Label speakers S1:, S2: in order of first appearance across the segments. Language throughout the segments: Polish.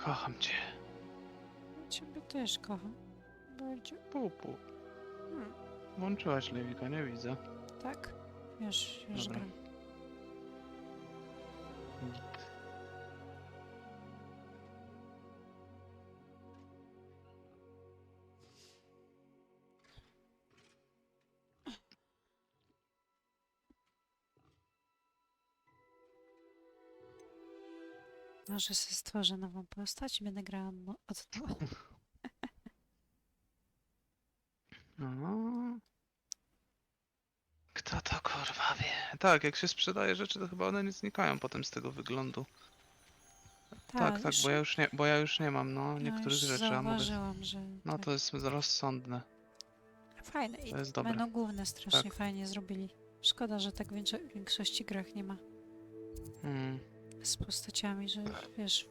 S1: Kocham cię.
S2: Ciebie też kocham. Bardzo.
S1: Pupu.
S2: Hmm,
S1: Włączyłaś Lewika, nie widzę.
S2: tak? Już
S1: Dobra.
S2: gram. Może sobie stworzę nową postać i będę grała od nowa.
S1: No. Kto to kurwa wie? Tak, jak się sprzedaje rzeczy, to chyba one nie znikają potem z tego wyglądu. Tak, tak,
S2: Już,
S1: bo ja już nie mam, no,
S2: no już
S1: niektórych rzeczy, a mogę...
S2: zauważyłam, że
S1: No
S2: tak.
S1: to jest rozsądne.
S2: Fajne i
S1: To jest dobre.
S2: menu główne strasznie
S1: Tak.
S2: fajnie zrobili. Szkoda, że tak w większości grach nie ma
S1: Mm.
S2: z postaciami, że wiesz,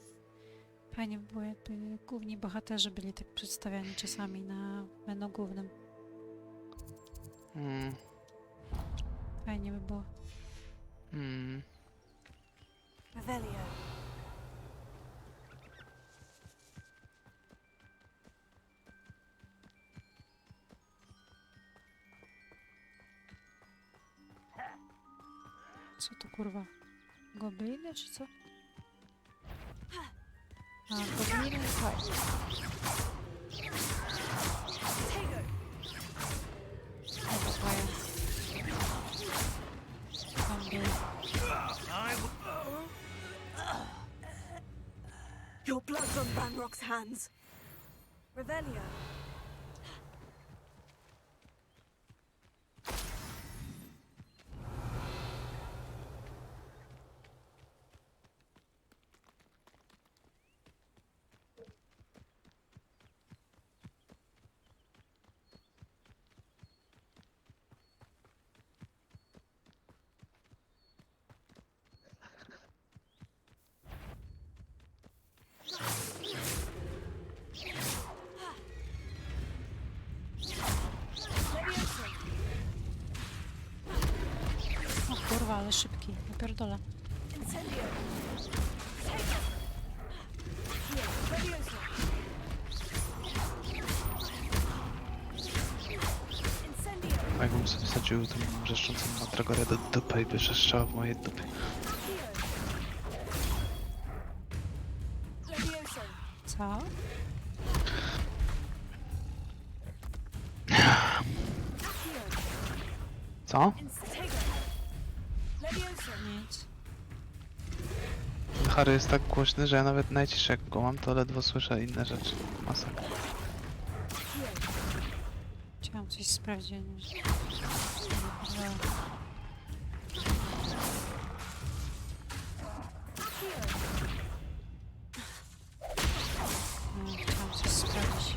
S2: fajnie by było jakby główni bohaterzy byli tak przedstawiani czasami na menu głównym.
S1: Mm.
S2: Fajnie by było.
S1: Mm.
S3: Revelio.
S2: Co to kurwa? Gobliny czy co? A, gobliny? Tak.
S3: Tego.
S2: Obzwają. Zombie.
S3: Your blood's on Banrock's hands. Revelio. Levioso.
S2: O kurwa, ale szybki. Napierdolę.
S3: Incendio. Tego. Here. Levioso. Incendio.
S1: Jakbym sobie wsadził tą wrzeszczącą mandragorę do dupy i wyrzeszczała w mojej dupie.
S3: Levioso.
S2: Co?
S3: Here.
S1: Co?
S3: Tego. Levioso.
S2: Nic.
S1: Harry jest tak głośny, że ja nawet najciszej jak go mam, to ledwo słyszę inne rzeczy. Masakra.
S3: Here.
S2: Chciałam coś sprawdzić, nie że...
S3: Here.
S2: No, chciałam coś sprawdzić.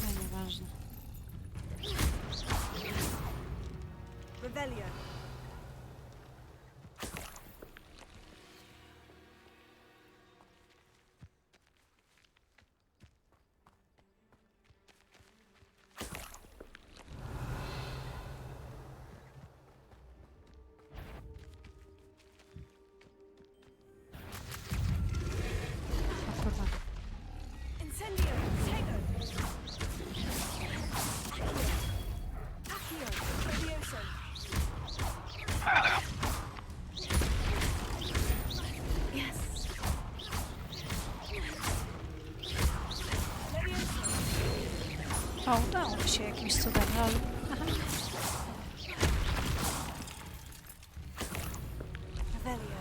S2: No, nieważne.
S3: Revelio.
S2: O kurwa.
S3: Incendio. Tego. Accio. Levioso. Yes. Levioso.
S2: O, udało mi się jakimś cudem, ale... Aha.
S3: Revelio.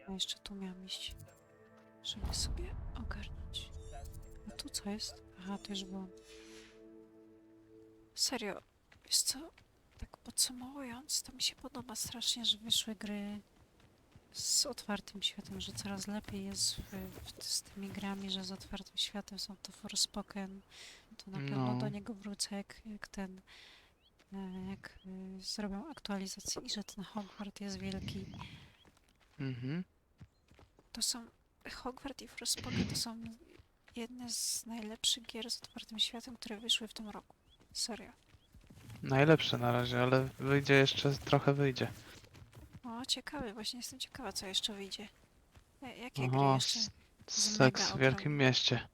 S2: A jeszcze tu miałam iść, żeby sobie ogarnąć. A tu co jest? Aha, to już byłam. Serio, wiesz co? Tak podsumowując, to mi się podoba strasznie, że wyszły gry z otwartym światem, że coraz lepiej jest z tymi grami, że z otwartym światem są to Forspoken. To na pewno
S1: No.
S2: do niego wrócę, jak zrobią aktualizację i że ten Hogwart jest wielki.
S1: Mhm.
S2: To są Hogwart i Forspoken to są jedne z najlepszych gier z otwartym światem, które wyszły w tym roku. Serio.
S1: Najlepsze na razie, ale wyjdzie jeszcze, trochę wyjdzie.
S2: O, ciekawe, właśnie jestem ciekawa, co jeszcze wyjdzie. Jakie gry
S1: Oho,
S2: jeszcze z mega
S1: seks w
S2: ogromnym?
S1: wielkim mieście.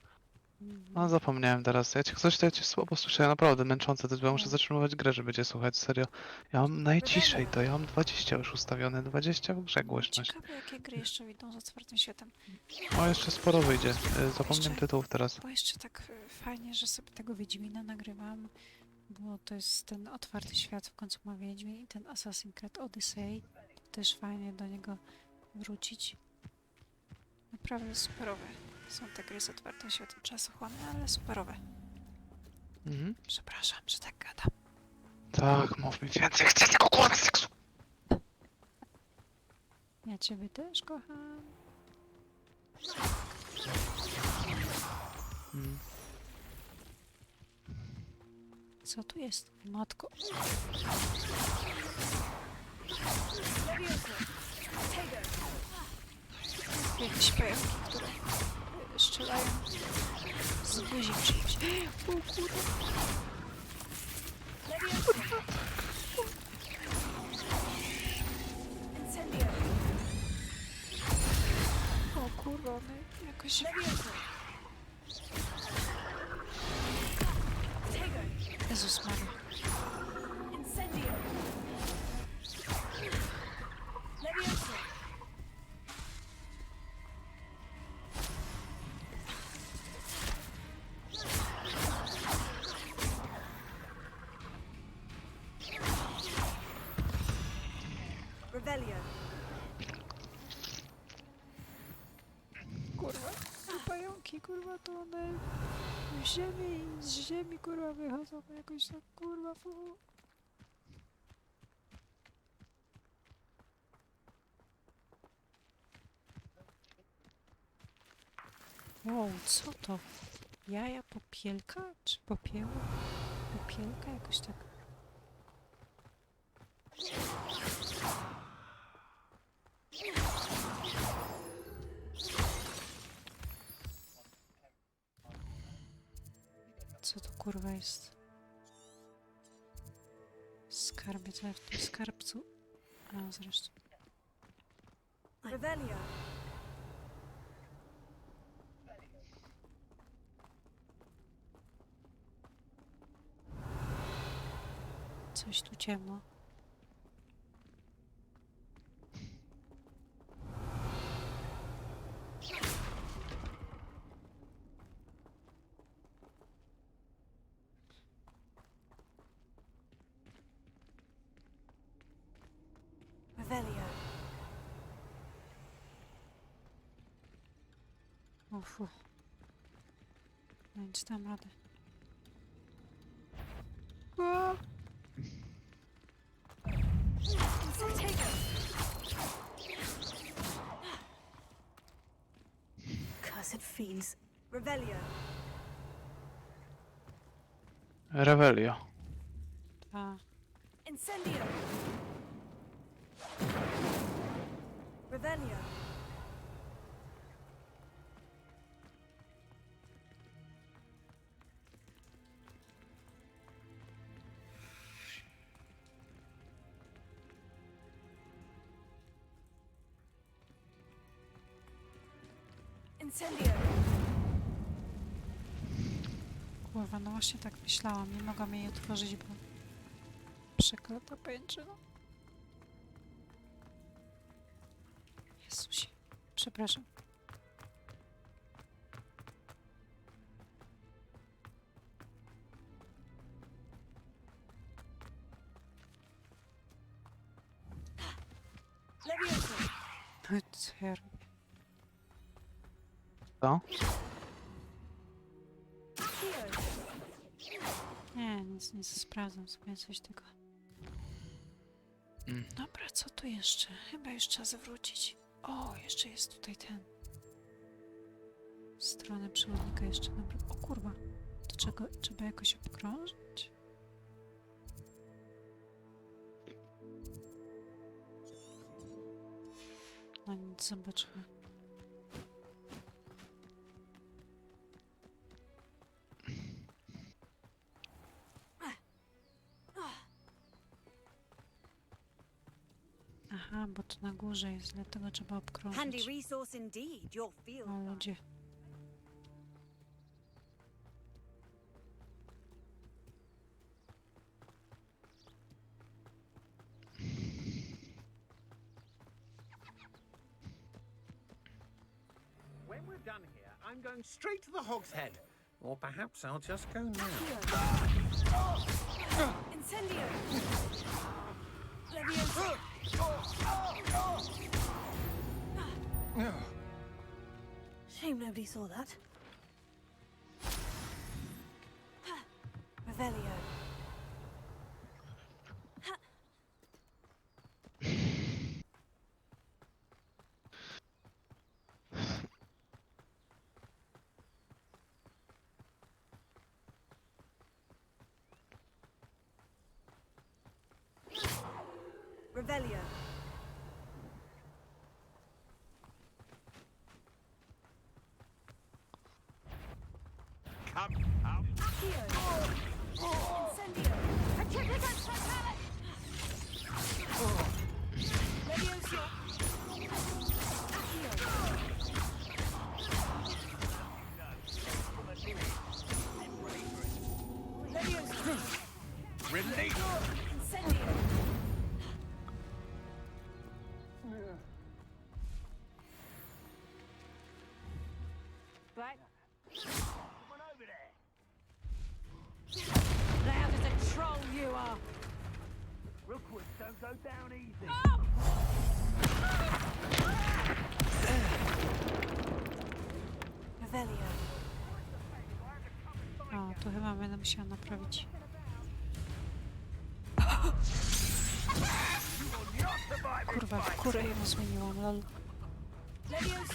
S1: No
S2: Mhm.
S1: zapomniałem teraz. Ja cię słabo słyszę, naprawdę męczące to jest, bo ja muszę
S2: O,
S1: zatrzymywać grę, żeby cię słuchać, serio. Ja mam najciszej to, ja mam 20 już ustawione, 20 w grze
S2: no,
S1: głośność.
S2: ciekawe, jakie gry jeszcze wyjdą z otwartym światem.
S1: O, jeszcze sporo wyjdzie. Zapomniałem
S2: Jeszcze,
S1: tytułów teraz.
S2: bo jeszcze tak fajnie, że sobie tego Wiedźmina nagrywam, bo to jest ten otwarty świat, w końcu ma Wiedźmin i ten Assassin's Creed Odyssey. Też fajnie do niego wrócić. Naprawdę superowe są te gry z otwartym światem, czasochłonne, ale superowe.
S1: Mhm.
S2: Przepraszam, że tak gadam.
S1: Tak, mów mi więcej, chcę tego kurwa seksu!
S2: Ja ciebie też kocham.
S1: Mm.
S2: Co tu jest? Matko. Jakieś pająki, które strzelają z buzi czymś. O kurwa.
S3: Incendio.
S2: O kurwa, one jakoś... Jezus Maria.
S3: Incendio. Levioso. Revelio.
S2: Kurwa, te pająki, kurwa, to one w ziemi i z ziemi, kurwa, wychodzą jakoś tak, kurwa, fu. Wow, co to? Jaja popielka? Czy popieła? Popielka? Jakoś tak. Co to kurwa jest? Skarbie, co ja w tym skarbcu? A, zresztą.
S3: Revelio.
S2: Coś tu ciemno.
S3: Revelio.
S2: Ufu. No nic, dam radę. O!
S3: Incendio. Cursed fiends. Revelio.
S1: Revelio.
S2: Ta.
S3: Incendio. Revelio. Incendio.
S2: Kurwa, no właśnie tak myślałam. Nie mogłam jej otworzyć, bo... Przeklata pajęczyna. Jezusie. Przepraszam.
S3: Levioso.
S2: No i co ja robię?
S1: Co?
S3: Accio.
S2: Nie, nic, sprawdzam sobie coś tego.
S1: Mm.
S2: Dobra, co tu jeszcze? Chyba już czas wrócić. O, jeszcze jest tutaj ten. Stronę przewodnika jeszcze na... O kurwa. To czego trzeba jakoś obkrążyć? No nic, zobaczmy. Aha, bo to na górze jest, dlatego trzeba
S3: Handy
S2: obkrążyć.
S3: resource indeed, your field
S2: O
S3: guide.
S2: ludzie.
S4: When we're done here, I'm going straight to the Hog's Head. Or perhaps I'll just go now.
S3: Incendio! Leviosa! Shame nobody saw that. Revelio. Revelio.
S4: Come out.
S3: Accio. Incendio. Petrificus Fatalis. Leviosa. Accio. Leviosa.
S4: Release.
S3: Incendio. Black. Loud as a troll you are.
S4: Rookwood, don't go down easy.
S3: Revelio.
S2: O, to chyba będę musiała naprawić. Kurwa, w kurę ją zmieniłam, lol.
S3: Leviosa.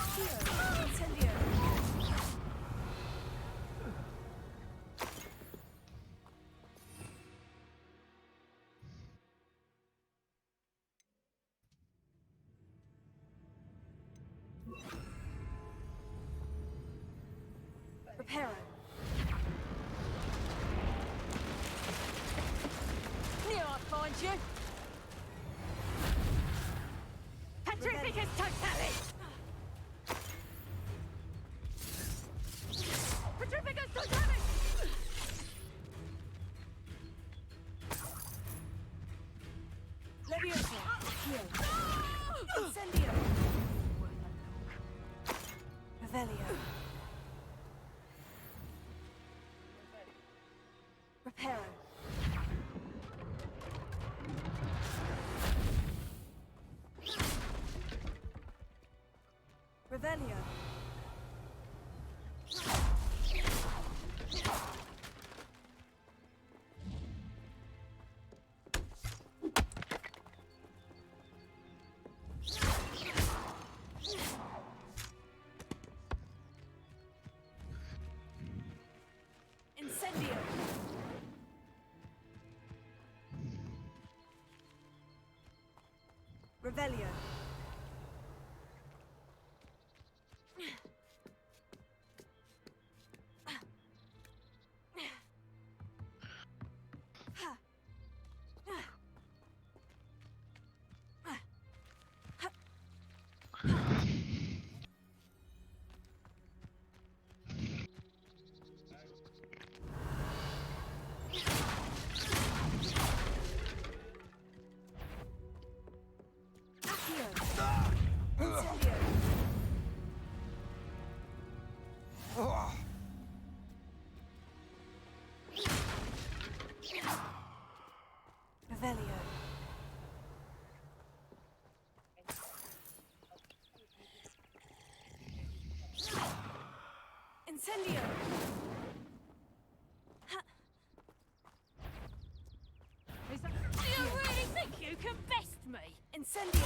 S3: Accio. Incendio. Reparo. Knew I'd find you. Petrificus Totalis! Petrificus Totalis! Leviosa. Accio. Incendio. Revelio. Reparo. Revelio. Incendio. Revelio. Incendio. Revelio. Incendio.
S5: Do you really think you can best me?
S3: Incendio.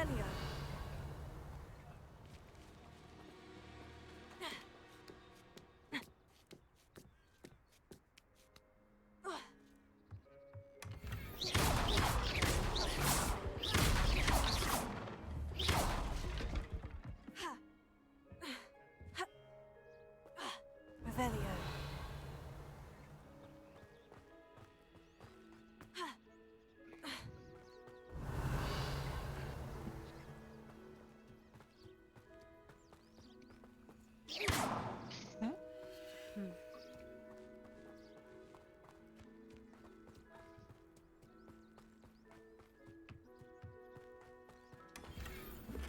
S3: Revelio. Revelio.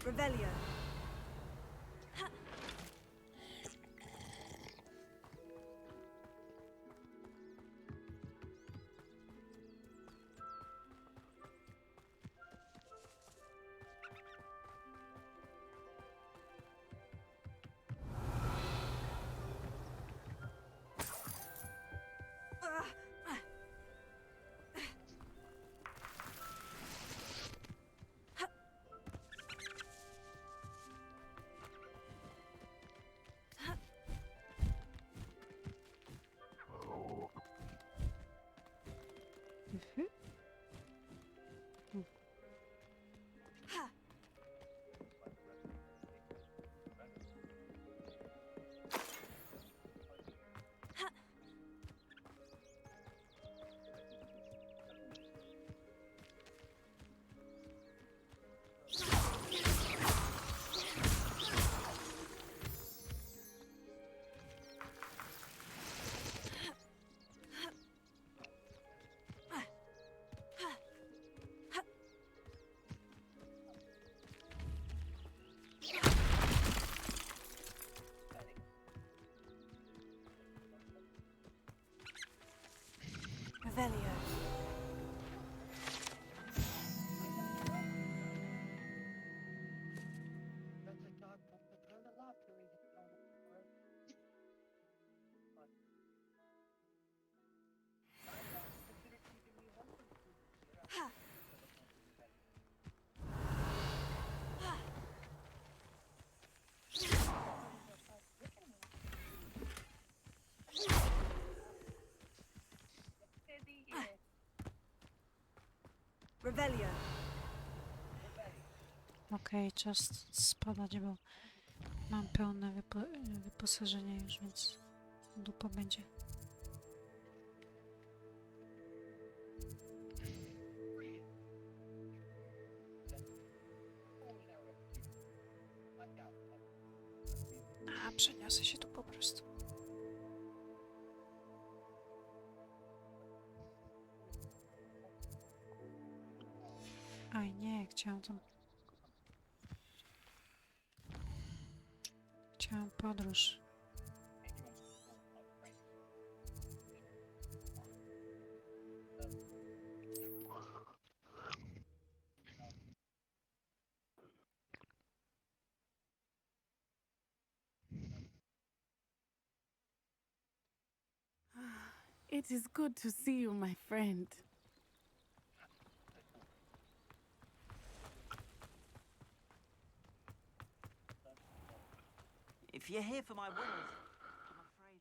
S3: Revelio.
S2: Mhm. Revelio. Revelio. Okej, czas spadać, bo mam pełne wyposażenie już, więc dupa będzie. A, przeniosę się tu po prostu. Aj, nie, chciałam tam... Chciałam podróż.
S5: It is good to see you, my friend.
S6: If you're here for my winners, I'm afraid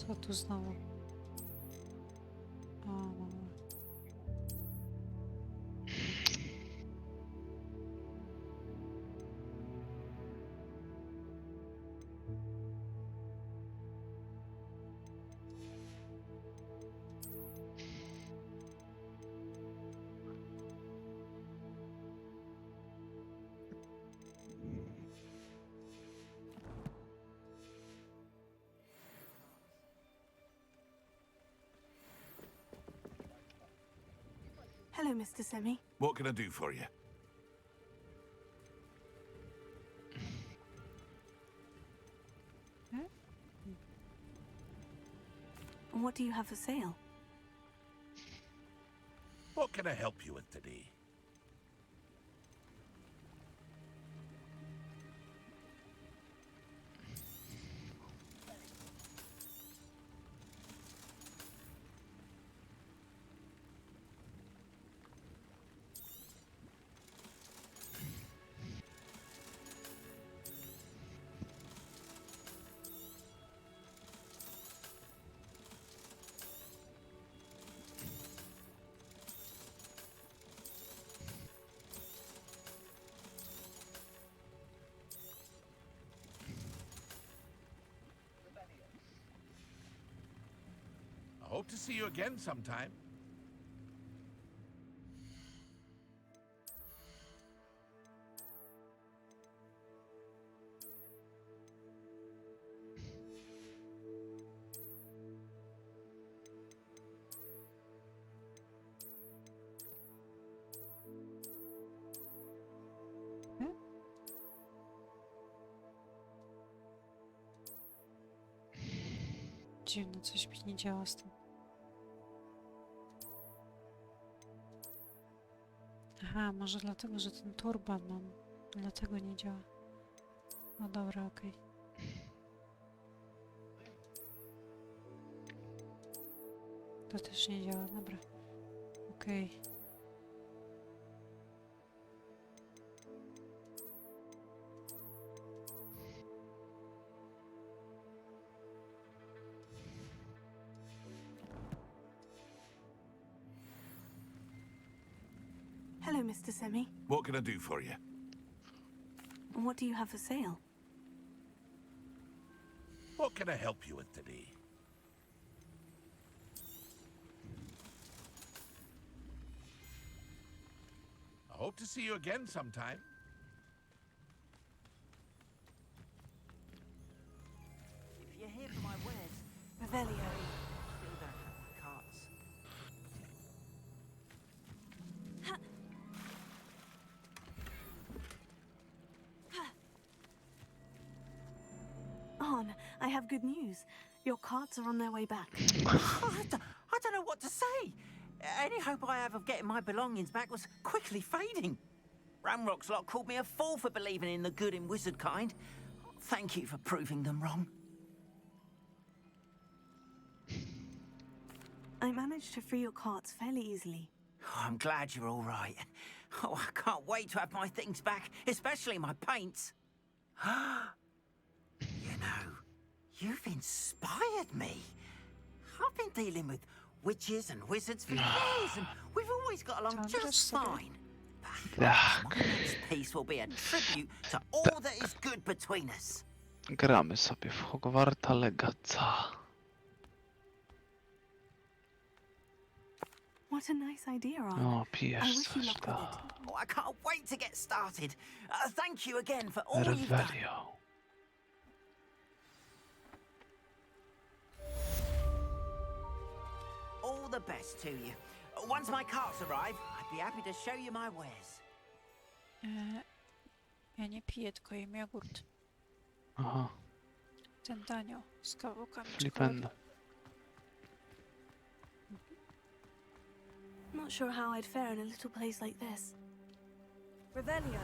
S2: Co tu znowu? O, mamy.
S3: Hello, Mr. Semi.
S7: What can I do for you?
S3: What do you have for sale?
S7: What can I help you with today? I hope to see you again sometime.
S2: Dziwne, coś mi nie działa z tym. Aha, może dlatego, że ten turban mam. Dlatego nie działa. No dobra, okej. To też nie działa, dobra. Okej.
S3: Hello, Mr. Semi.
S7: What can I do for you?
S3: What do you have for sale?
S7: What can I help you with today? I hope to see you again sometime.
S6: If you're here for my wares,
S3: Revelio.
S6: still don't have my carts.
S3: On, I have good news. Your carts are on their way back.
S6: I don't know what to say. Any hope I have of getting my belongings back was quickly fading. Ramrock's lot called me a fool for believing in the good in wizard kind. Thank you for proving them wrong.
S3: I managed to free your carts fairly easily.
S6: Oh, I'm glad you're all right. Oh, I can't wait to have my things back, especially my paints. You know, you've inspired me. I've been dealing with witches and wizards for years, and we've always got along just fine. Perhaps my next piece will be a tribute to all that is good between us.
S1: Gramy sobie w Hogwarta Legacy.
S3: What a nice idea, On.
S1: O,
S3: I
S1: pijesz
S3: wish you
S1: coś,
S3: luck with it.
S1: tak.
S6: Oh, I can't wait to get started. Thank you again for all you've done.
S1: Revelio.
S6: All the best to you. Once my carts arrive, I'd be happy to show you my wares.
S2: Ja nie piję, tylko jem jogurt.
S1: Aha,
S2: Ten tanio z kawałkami
S1: flipendo.
S2: czekolady.
S3: Not sure how I'd fare in a little place like this. Revelio.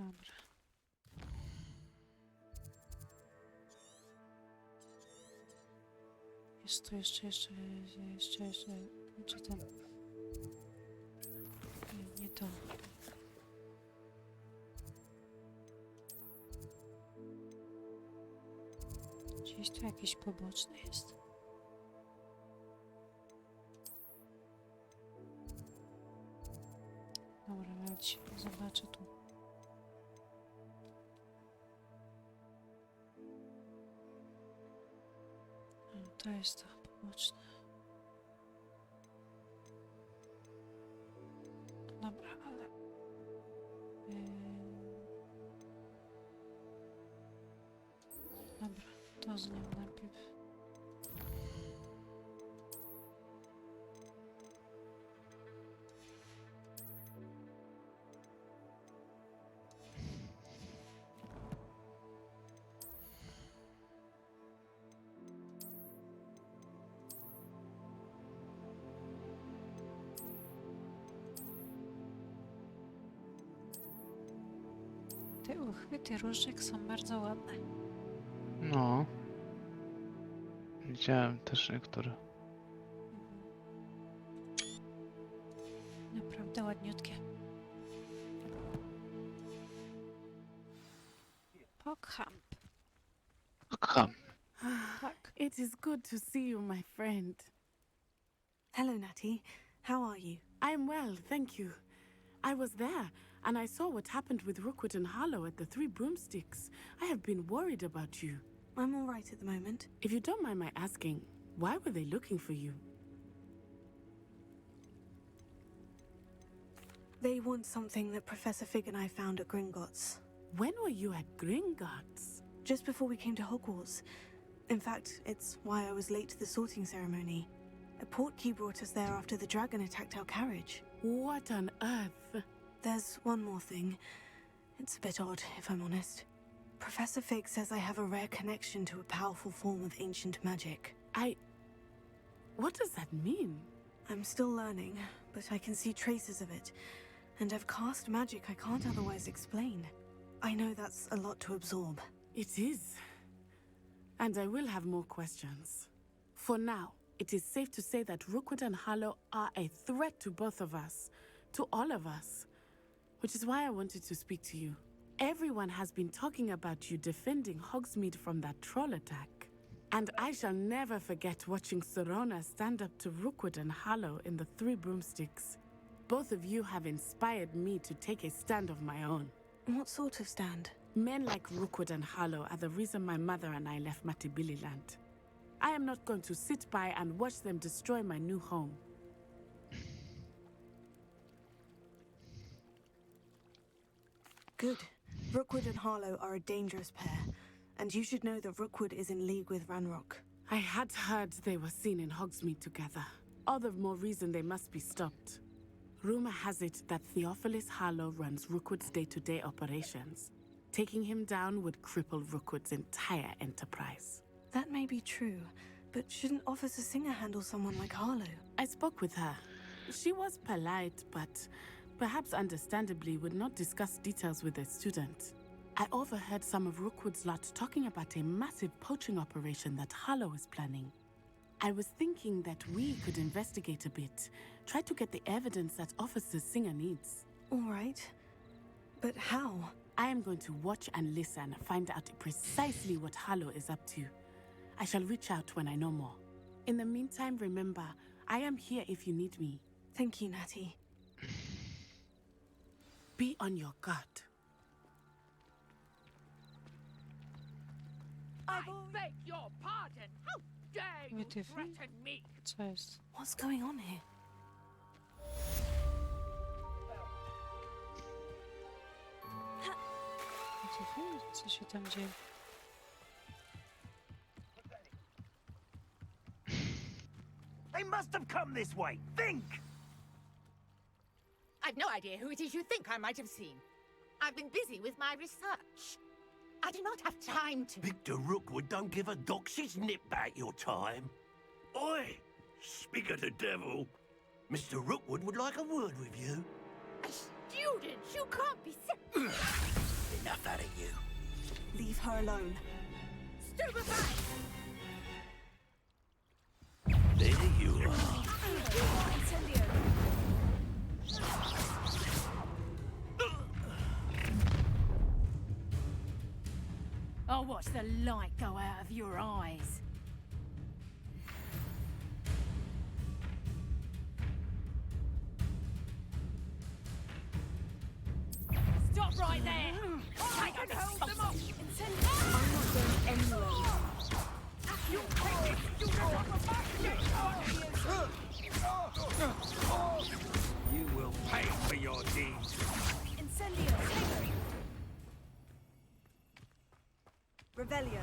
S2: Dobra. Jest tu jeszcze, czy ten... Nie to. Gdzieś tu jakiś poboczny jest. Dobra, nawet zobaczę tu. To jest to poboczne. Dobra, ale... Dobra, to z nim najpierw. Te uchwyty różdżek są bardzo ładne.
S1: No. Widziałem też niektóre.
S2: Naprawdę ładniutkie. Pockham.
S1: Ham.
S2: Tak.
S5: It is good to see you, my friend.
S3: Hello, Natty. How are you?
S5: I'm well, thank you. I was there, and I saw what happened with Rookwood and Harlow at the Three Broomsticks. I have been worried about you.
S3: I'm all right at the moment.
S5: If you don't mind my asking, why were they looking for you?
S3: They want something that Professor Fig and I found at Gringotts.
S5: When were you at Gringotts?
S3: Just before we came to Hogwarts. In fact, it's why I was late to the sorting ceremony. A portkey brought us there after the dragon attacked our carriage.
S5: What on earth?
S3: There's one more thing. It's a bit odd, if I'm honest. Professor Fig says I have a rare connection to a powerful form of ancient magic.
S5: What does that mean?
S3: I'm still learning, but I can see traces of it. And I've cast magic I can't otherwise explain. I know that's a lot to absorb.
S5: It is. And I will have more questions. For now, it is safe to say that Rookwood and Harlow are a threat to both of us, to all of us. Which is why I wanted to speak to you. Everyone has been talking about you defending Hogsmeade from that troll attack. And I shall never forget watching Sorona stand up to Rookwood and Harlow in the Three Broomsticks. Both of you have inspired me to take a stand of my own.
S3: What sort of stand?
S5: Men like Rookwood and Harlow are the reason my mother and I left Matibililand. I am not going to sit by and watch them destroy my new home.
S3: Good. Rookwood and Harlow are a dangerous pair, and you should know that Rookwood is in league with Ranrock.
S5: I had heard they were seen in Hogsmeade together. All the more reason they must be stopped. Rumor has it that Theophilus Harlow runs Rookwood's day-to-day operations. Taking him down would cripple Rookwood's entire enterprise.
S3: That may be true, but shouldn't Officer Singer handle someone like Harlow?
S5: I spoke with her. She was polite, but perhaps understandably would not discuss details with a student. I overheard some of Rookwood's lot talking about a massive poaching operation that Harlow is planning. I was thinking that we could investigate a bit, try to get the evidence that Officer Singer needs.
S3: All right. But how?
S5: I am going to watch and listen, find out precisely what Harlow is up to. I shall reach out when I know more. In the meantime, remember, I am here if you need me.
S3: Thank you, Natty.
S5: Be on your guard.
S4: I beg your pardon. How dare you
S2: Wytyfy?
S4: threaten me?
S2: Co jest?
S3: What's going on here?
S2: Wytyfy? Co się tam dzieje?
S6: They must have come this way. Think!
S8: I've no idea who it is you think I might have seen. I've been busy with my research. I do not have time to...
S9: Victor Rookwood don't give a doxy's nip back your time. Oi! Speak of the devil. Mr. Rookwood would like a word with you.
S8: A student! You can't be...
S6: Enough out of you.
S3: Leave her alone.
S8: Stupefy!
S9: There you are.
S8: I'll watch the light go out of your eyes. Stop right there! I can hold them off!
S3: I'm not going anywhere.
S8: You take this! You
S9: You will pay for your deeds.
S3: Incendio! Revelio.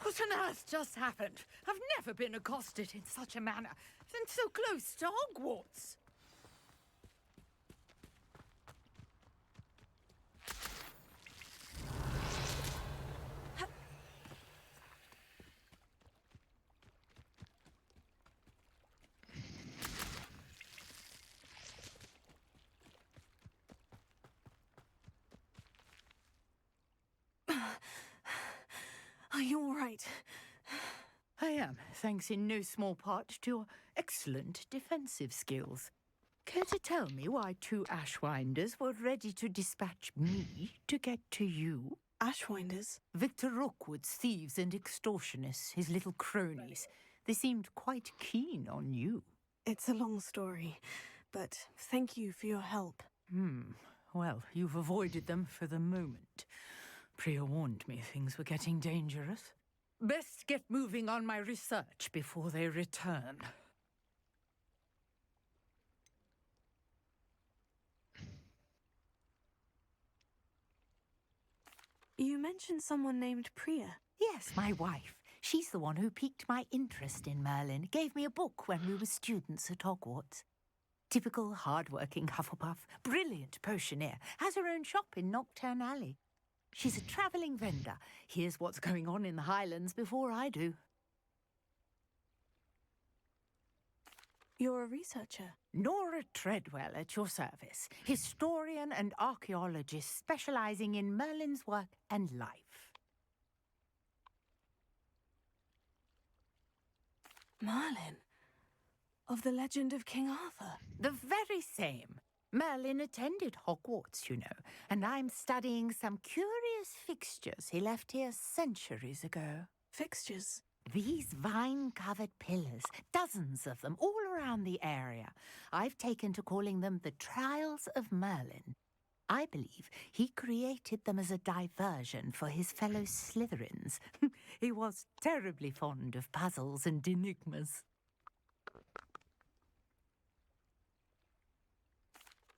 S8: What on earth just happened? I've never been accosted in such a manner, and so close to Hogwarts.
S3: Are you all right?
S8: I am, thanks in no small part to your excellent defensive skills. Care to tell me why 2 Ashwinders were ready to dispatch me to get to you?
S3: Ashwinders?
S8: Victor Rookwood's thieves and extortionists, his little cronies. They seemed quite keen on you.
S3: It's a long story, but thank you for your help.
S8: Well, you've avoided them for the moment. Priya warned me things were getting dangerous. Best get moving on my research before they return.
S3: You mentioned someone named Priya.
S8: Yes, my wife. She's the one who piqued my interest in Merlin. Gave me a book when we were students at Hogwarts. Typical hard-working Hufflepuff, brilliant potioneer, has her own shop in Knockturn Alley. She's a travelling vendor. Hears what's going on in the Highlands before I do.
S3: You're a researcher.
S8: Nora Treadwell at your service. Historian and archaeologist specialising in Merlin's work and life.
S3: Merlin? Of the legend of King Arthur?
S8: The very same. Merlin attended Hogwarts, you know, and I'm studying some curious fixtures he left here centuries ago.
S3: Fixtures?
S8: These vine-covered pillars, dozens of them, all around the area. I've taken to calling them the Trials of Merlin. I believe he created them as a diversion for his fellow Slytherins. He was terribly fond of puzzles and enigmas.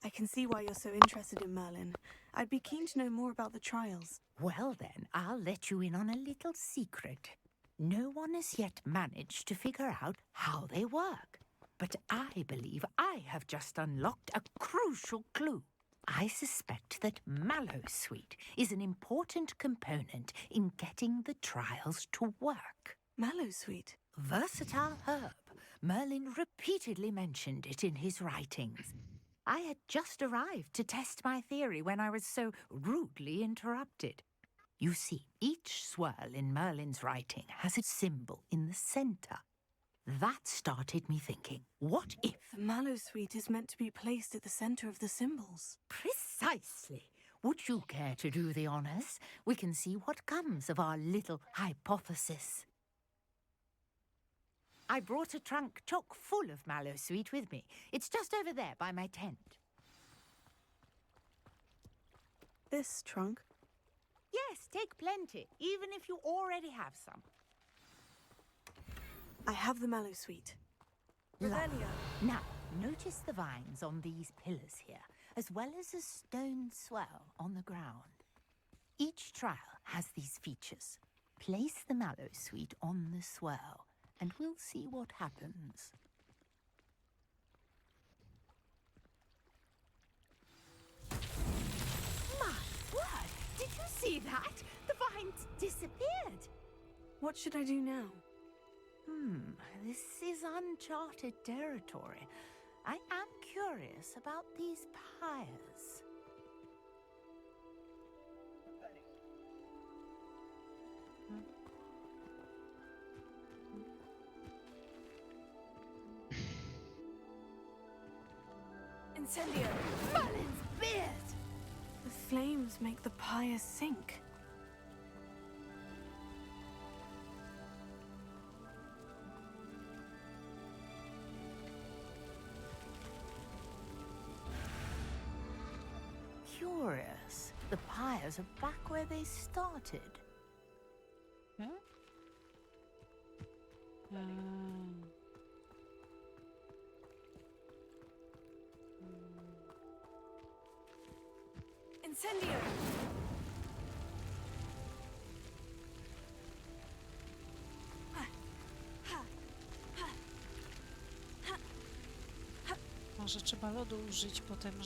S3: I can see why you're so interested in Merlin. I'd be keen to know more about the trials.
S8: Well then, I'll let you in on a little secret. No one has yet managed to figure out how they work. But I believe I have just unlocked a crucial clue. I suspect that Mallowsweet is an important component in getting the trials to work.
S3: Mallowsweet?
S8: Versatile herb. Merlin repeatedly mentioned it in his writings. I had just arrived to test my theory when I was so rudely interrupted. You see, each swirl in Merlin's writing has a symbol in the centre. That started me thinking, what if...
S3: The Mallowsweet is meant to be placed at the centre of the symbols.
S8: Precisely. Would you care to do the honours? We can see what comes of our little hypothesis. I brought a trunk chock full of Mallowsweet with me. It's just over there by my tent.
S3: This trunk?
S8: Yes, take plenty, even if you already have some.
S3: I have the Mallowsweet.
S8: Revelio. Now, notice the vines on these pillars here, as well as a stone swell on the ground. Each trial has these features. Place the Mallowsweet on the swell, and we'll see what happens. My word! Did you see that? The vines disappeared.
S3: What should I do now?
S8: This is uncharted territory. I am curious about these pyres.
S3: Incendio!
S8: Merlin's beard!
S3: The flames make the pyre sink.
S8: Curious. The pyres are back where they started.
S2: Huh?
S3: Incendio!
S2: Może trzeba lodu użyć potem,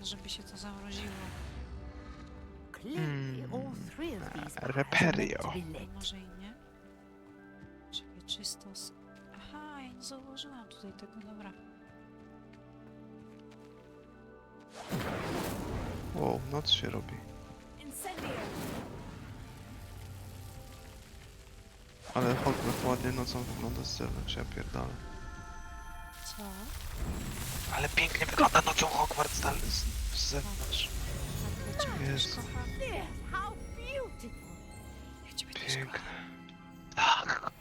S2: żeby się to zamroziło.
S8: Clearly, all three of these pyres are meant
S1: Reperio.
S8: to be lit.
S2: Może i nie. Czekaj, czystos. Aha, ja nie zauważyłam tutaj tego, dobra.
S1: Wow, noc się robi.
S3: Incendio!
S1: Ale Hogwarts ładnie nocą wygląda z zewnątrz, ja pierdolę.
S2: Co?
S1: Ale pięknie wygląda nocą Hogwarts z zewnątrz.
S2: Tak, ja ciebie też
S1: Jezu.
S2: kocham.
S8: Yes, how beautiful!
S2: Ja ciebie też
S1: Piękne.
S2: kocham.
S1: Tak.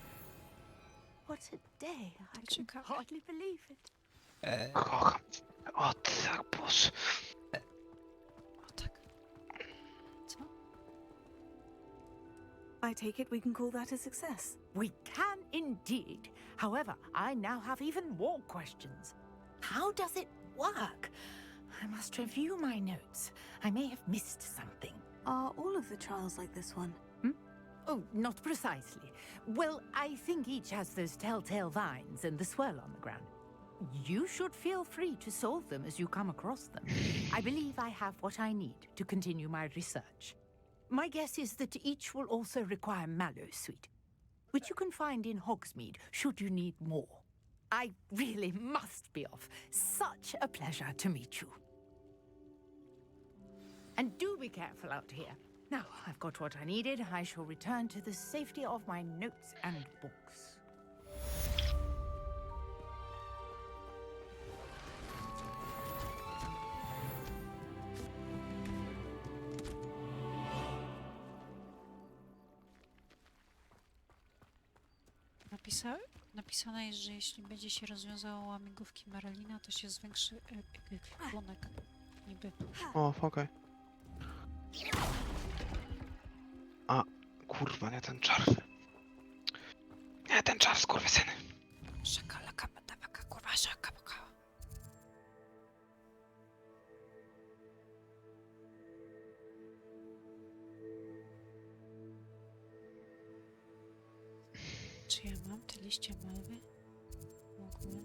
S8: What a day! I can
S2: Ciekawe.
S8: hardly believe it.
S1: Kocham. O tak, Boże.
S2: O tak. Co?
S3: I take it we can call that a success.
S8: We can indeed. However, I now have even more questions. How does it work? I must review my notes. I may have missed something.
S3: Are all of the trials like this one?
S8: Oh, not precisely. Well, I think each has those telltale vines and the swirl on the ground. You should feel free to solve them as you come across them. I believe I have what I need to continue my research. My guess is that each will also require mallow sweet, which you can find in Hogsmeade should you need more. I really must be off. Such a pleasure to meet you. And do be careful out here. Now I've got what I needed. I shall return to the safety of my notes and books.
S2: Napisane jest, że jeśli będzie się rozwiązało łamigłówki Merlina, to się zwiększy ekwipunek. Niby.
S1: O, okej. A, kurwa, nie ten czar. Nie ten czar, skurwysyny.
S2: Szakalaka, badabaka, kurwa, szakabaka. Czy ja mam te liście malwy? W ogóle?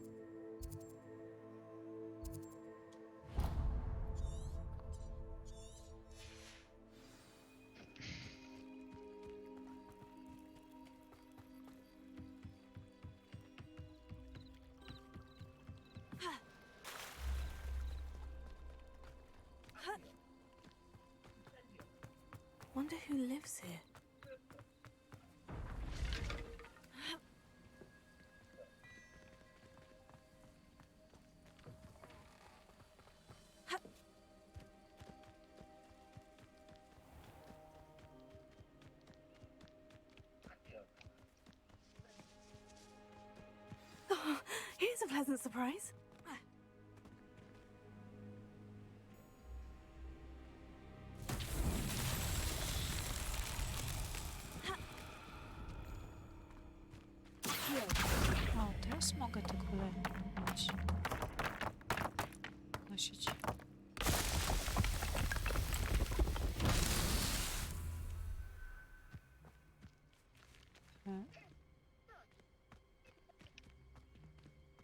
S3: Wonder who lives here. Oh, here's a pleasant surprise.
S2: O, teraz mogę te kule nosić.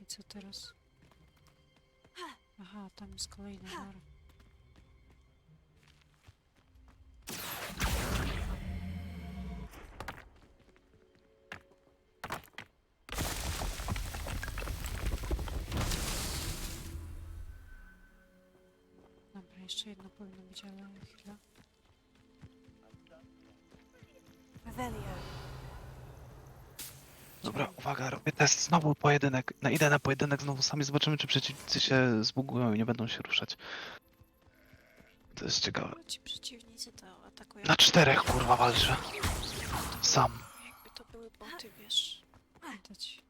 S2: I co teraz? Aha, tam jest kolejna wara. Dobra, jeszcze jedno powinno być, ale chwila.
S3: Revelio.
S1: No Dobra, uwaga, robię test. Znowu pojedynek. Idę na pojedynek znowu sami. Zobaczymy, czy przeciwnicy się zbugują i nie będą się ruszać. To jest ciekawe.
S2: Ci przeciwnicy to atakują.
S1: Na 4 kurwa walczę. Sam.
S2: Jakby to były boty, wiesz. Widać.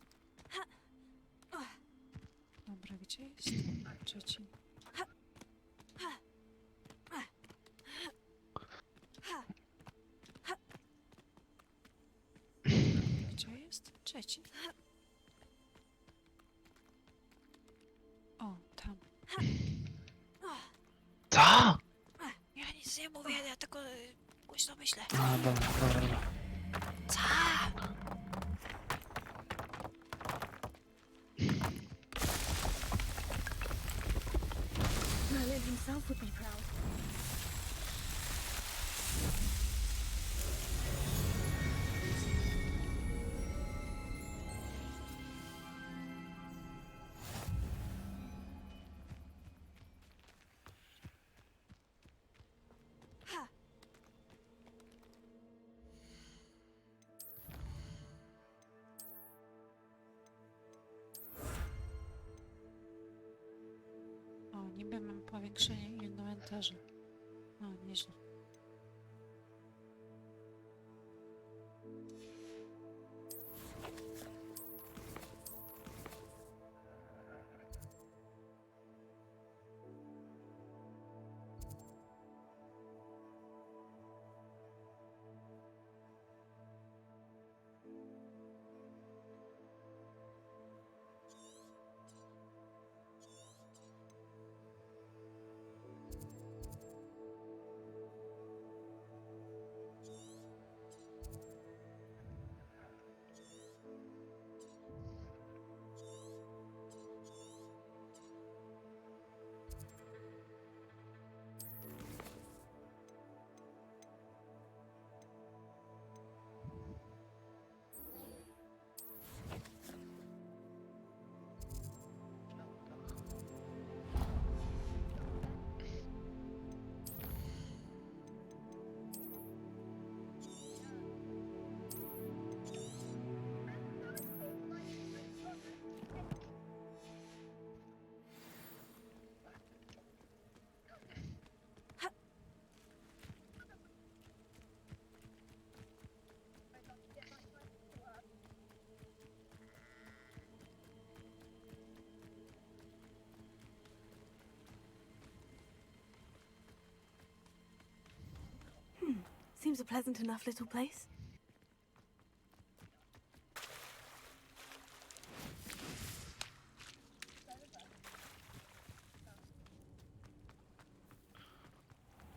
S2: Dobra, gdzie jest ten trzeci? Gdzie jest trzeci? O, tam.
S1: Co?
S2: Ja nic nie mówię, ja tylko głośno myślę.
S1: A, dobra, dobra, dobra.
S2: Co?
S3: Merlin himself would be proud.
S2: O, niby mam powiększenie inwentarza. O, nieźle.
S3: Seems a pleasant enough little place.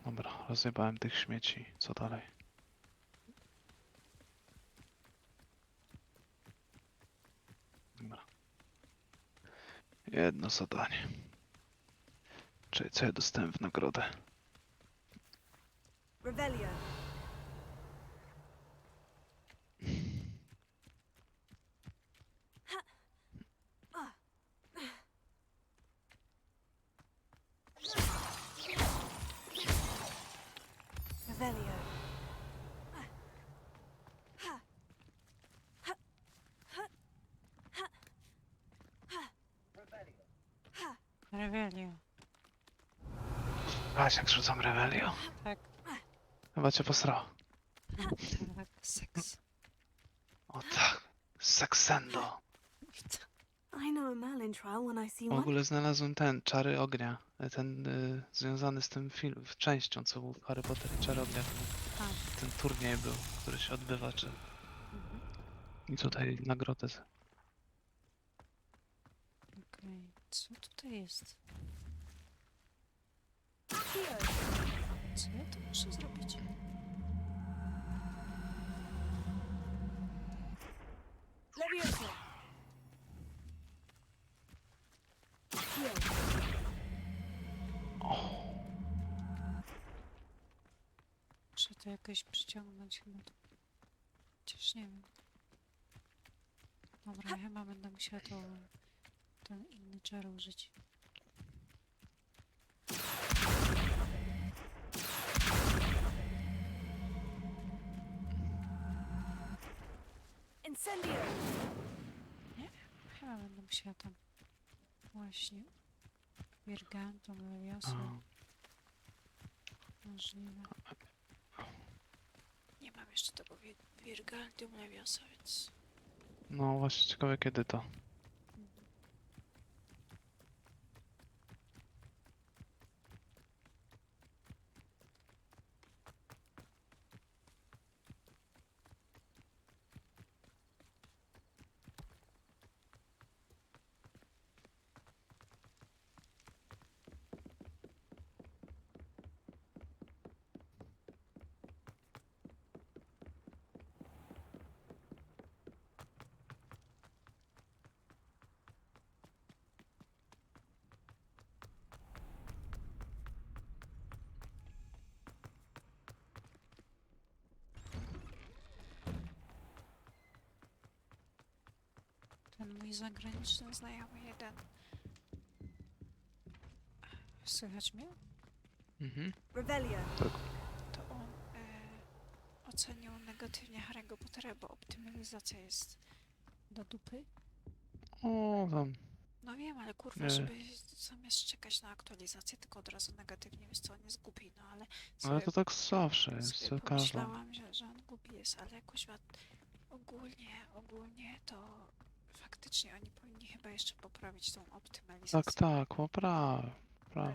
S1: Dobra, rozjebałem tych śmieci. Co dalej? Dobra. Jedno zadanie. Czyli co ja dostałem w nagrodę?
S3: Revelio. Revelio.
S2: Revelio.
S1: Patrz jak rzucam Revelio.
S2: Tak,
S1: Chyba cię posrało.
S2: tak, seks.
S1: O tak. Saksendo.
S3: I know a Merlin trial when I see
S1: W
S3: one.
S1: ogóle znalazłem ten, Czary Ognia. Ten związany z tym film, częścią, co był w Harry Potter i Czary Ognia. Ten turniej był, który się odbywa, czy... I tutaj nagrodę.
S2: Okej, co tutaj jest? Co ja tu muszę zrobić?
S3: Levioso.
S2: Muszę to jakoś przyciągnąć chyba. Chociaż nie wiem. Dobra, ja chyba będę musiała ten inny czar użyć.
S3: Incendio.
S2: A, będę musiała tam właśnie Wirgantum Leviosa. Możliwe. Nie mam jeszcze tego Wirgantum Leviosa, więc...
S1: No właśnie, ciekawe kiedy to.
S2: Ten mój zagraniczny znajomy jeden. Słychać mnie?
S1: Mhm.
S3: Revelio.
S2: To on ocenił negatywnie Harry'ego Pottera, bo optymalizacja jest do dupy.
S1: O, tam.
S2: No wiem, ale kurwa,
S1: Nie.
S2: żeby zamiast czekać na aktualizację, tylko od razu negatywnie, więc to on jest głupi, no ale
S1: Ale to tak zawsze jest,
S2: sobie
S1: co każdą.
S2: pomyślałam, że on głupi jest, ale jakoś ogólnie to faktycznie oni powinni chyba jeszcze poprawić tą optymalizację.
S1: Tak, popraw.
S2: Bo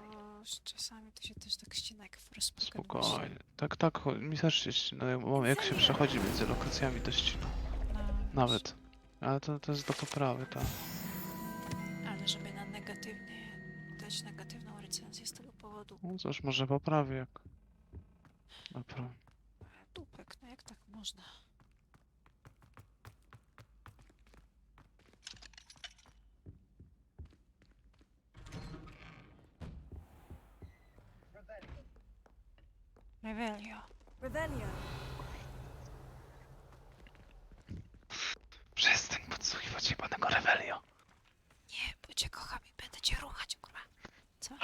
S2: czasami to się też tak ścina jak w Forspoken
S1: Spokojnie. Tak, mi też się ścina, jak się przechodzi między lokacjami, to ścina. Nawet. Ale to jest do poprawy, tak.
S2: Ale żeby na dać negatywną recenzję z tego powodu.
S1: No cóż, może poprawię jak... Dobra.
S2: Dupek, no jak tak można? Revelio.
S3: Revelio.
S1: Przestań podsłuchiwać jebanego Revelio.
S2: Nie, bo cię kocham i będę cię ruchać, kurwa. Co?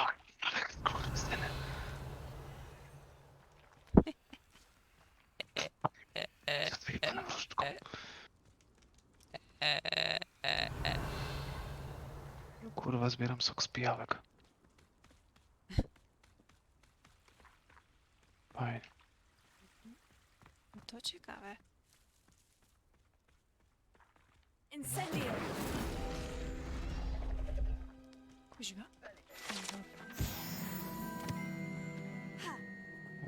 S1: Ale skurwysyny. Za to jebane wróżczką. Kurwa, zbieram sok z pijawek. Fajnie.
S2: No to ciekawe.
S3: Incendio.
S2: Kuźwa.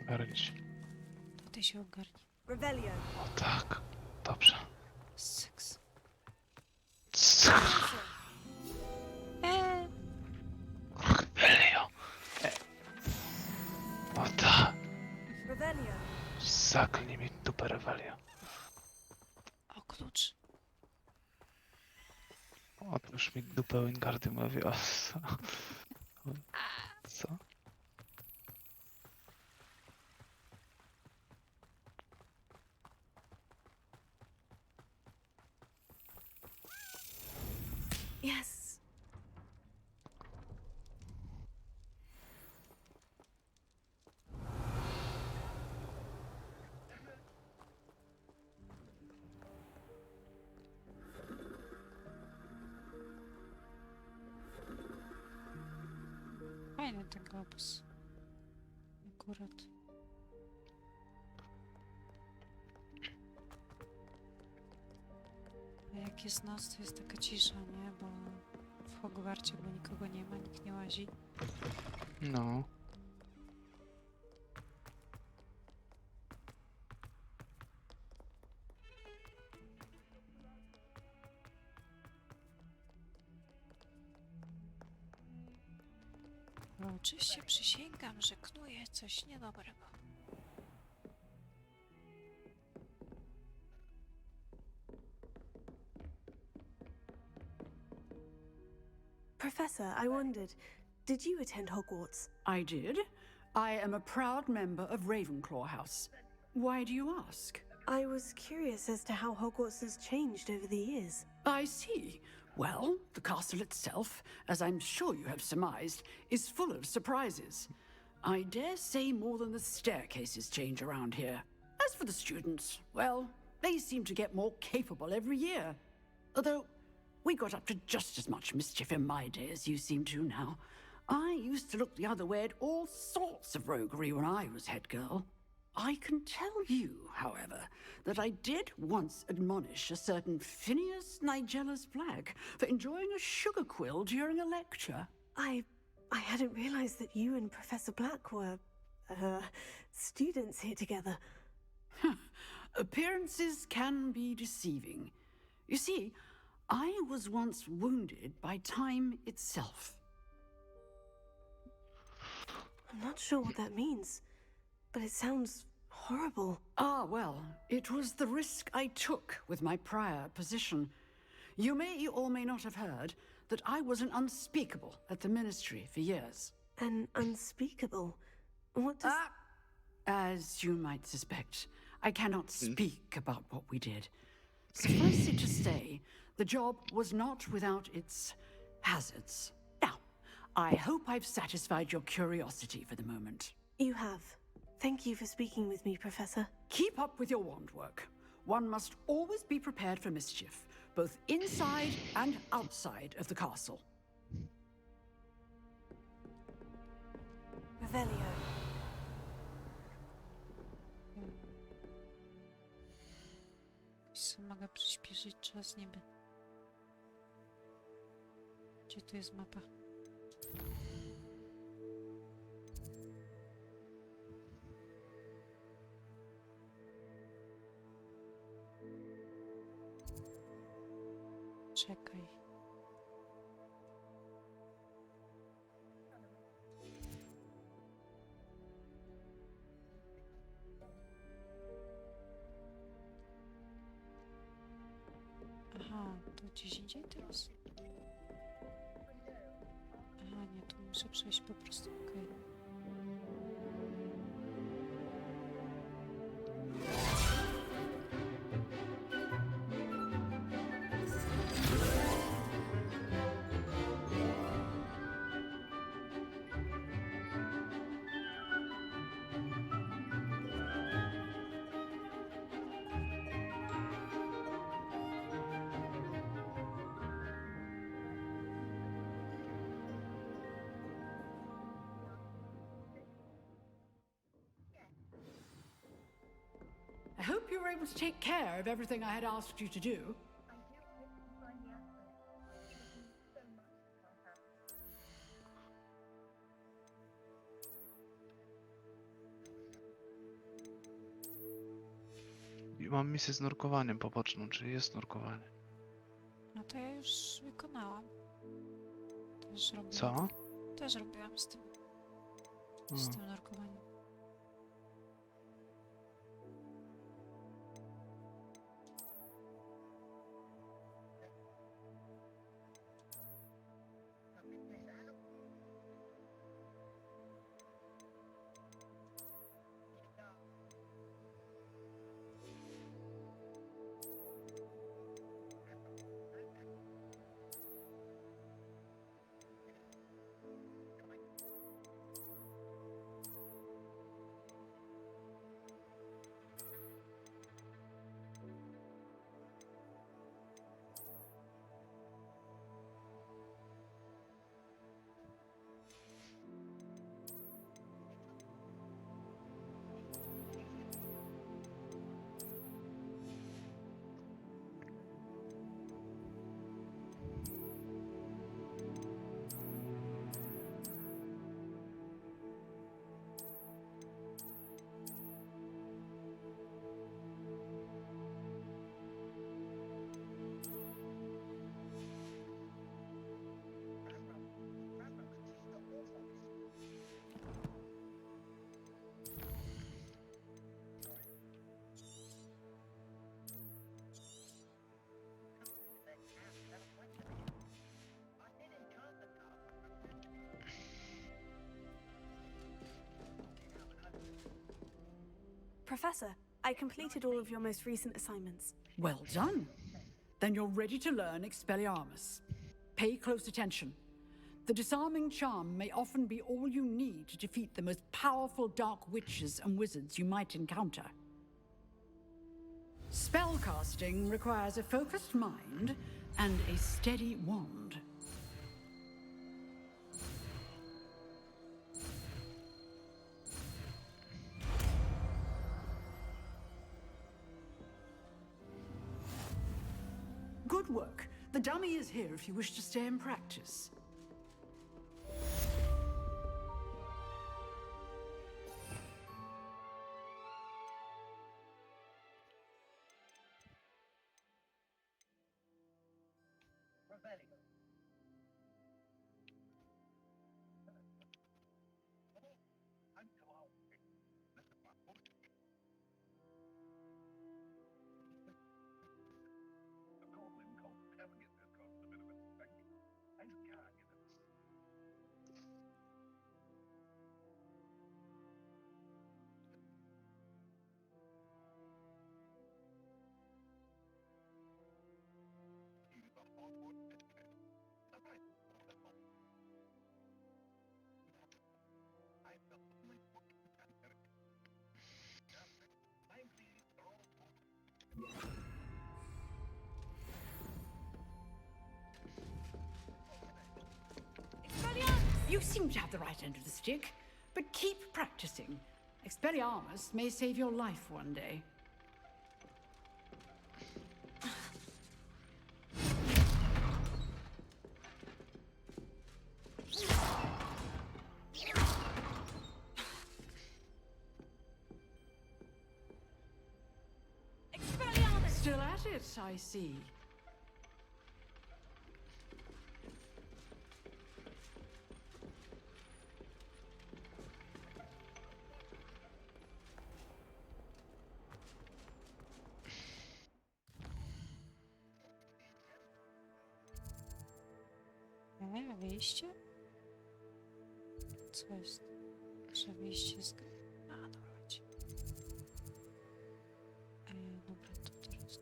S1: Ogarnić.
S2: To ty się ogarnij.
S3: Revelio.
S1: O tak. Dobrze.
S2: Seks.
S1: Revelio. O tak.
S3: Revelio.
S1: Zaklnij mi dupę Revelio.
S2: O, klucz.
S1: Otóż mi dupę Wingardium Leviosa. Co?
S3: Yes.
S2: Fajny ten globus. Akurat. A jak jest noc, to jest taka cisza, nie? Bo w Hogwarcie, bo nikogo nie ma, nikt nie łazi.
S1: No.
S2: Bo oczywiście przysięgam, że knuję coś niedobrego.
S3: Professor, I wondered, did you attend Hogwarts?
S10: I did. I am a proud member of Ravenclaw House. Why do you ask?
S3: I was curious as to how Hogwarts has changed over the years.
S10: I see. Well, the castle itself, as I'm sure you have surmised, is full of surprises. I dare say more than the staircases change around here. As for the students, well, they seem to get more capable every year. Although, We got up to just as much mischief in my day as you seem to now. I used to look the other way at all sorts of roguery when I was head girl. I can tell you, however, that I did once admonish a certain Phineas Nigellus Black for enjoying a sugar quill during a lecture.
S3: I hadn't realized that you and Professor Black were, students here together.
S10: Appearances can be deceiving. You see, I was once wounded by time itself.
S3: I'm not sure what that means, but it sounds horrible.
S10: Ah, well, it was the risk I took with my prior position. You may or may not have heard that I was an unspeakable at the Ministry for years.
S3: An unspeakable? What does...
S10: As you might suspect, I cannot speak about what we did. Suffice it to say, the job was not without its hazards. Now, I hope I've satisfied your curiosity for the moment.
S3: You have. Thank you for speaking with me, Professor.
S10: Keep up with your wand work. One must always be prepared for mischief, both inside and outside of the castle.
S3: Revelio.
S2: Mogę przyspieszyć czas niby. Gdzie tu jest mapa? Czekaj. Aha, to gdzieś indziej teraz? Aha, nie, tu muszę przejść po prostu, okej.
S10: I hope you were able to take care of everything I had asked you to do.
S1: I mam misję z nurkowaniem poboczną, czyli jest nurkowanie.
S2: No to ja już wykonałam. Też robiłam.
S1: Co?
S2: Też robiłam z tym nurkowaniem.
S3: Professor, I completed all of your most recent assignments.
S10: Well done. Then you're ready to learn Expelliarmus. Pay close attention. The disarming charm may often be all you need to defeat the most powerful dark witches and wizards you might encounter. Spellcasting requires a focused mind and a steady wand. Good work. The dummy is here if you wish to stay and practice. You seem to have the right end of the stick, but keep practicing. Expelliarmus may save your life one day. Still at it, I see.
S2: Wyjście? Co jest? Że wyjście z... A, dobra, chodź. Dobra, to teraz...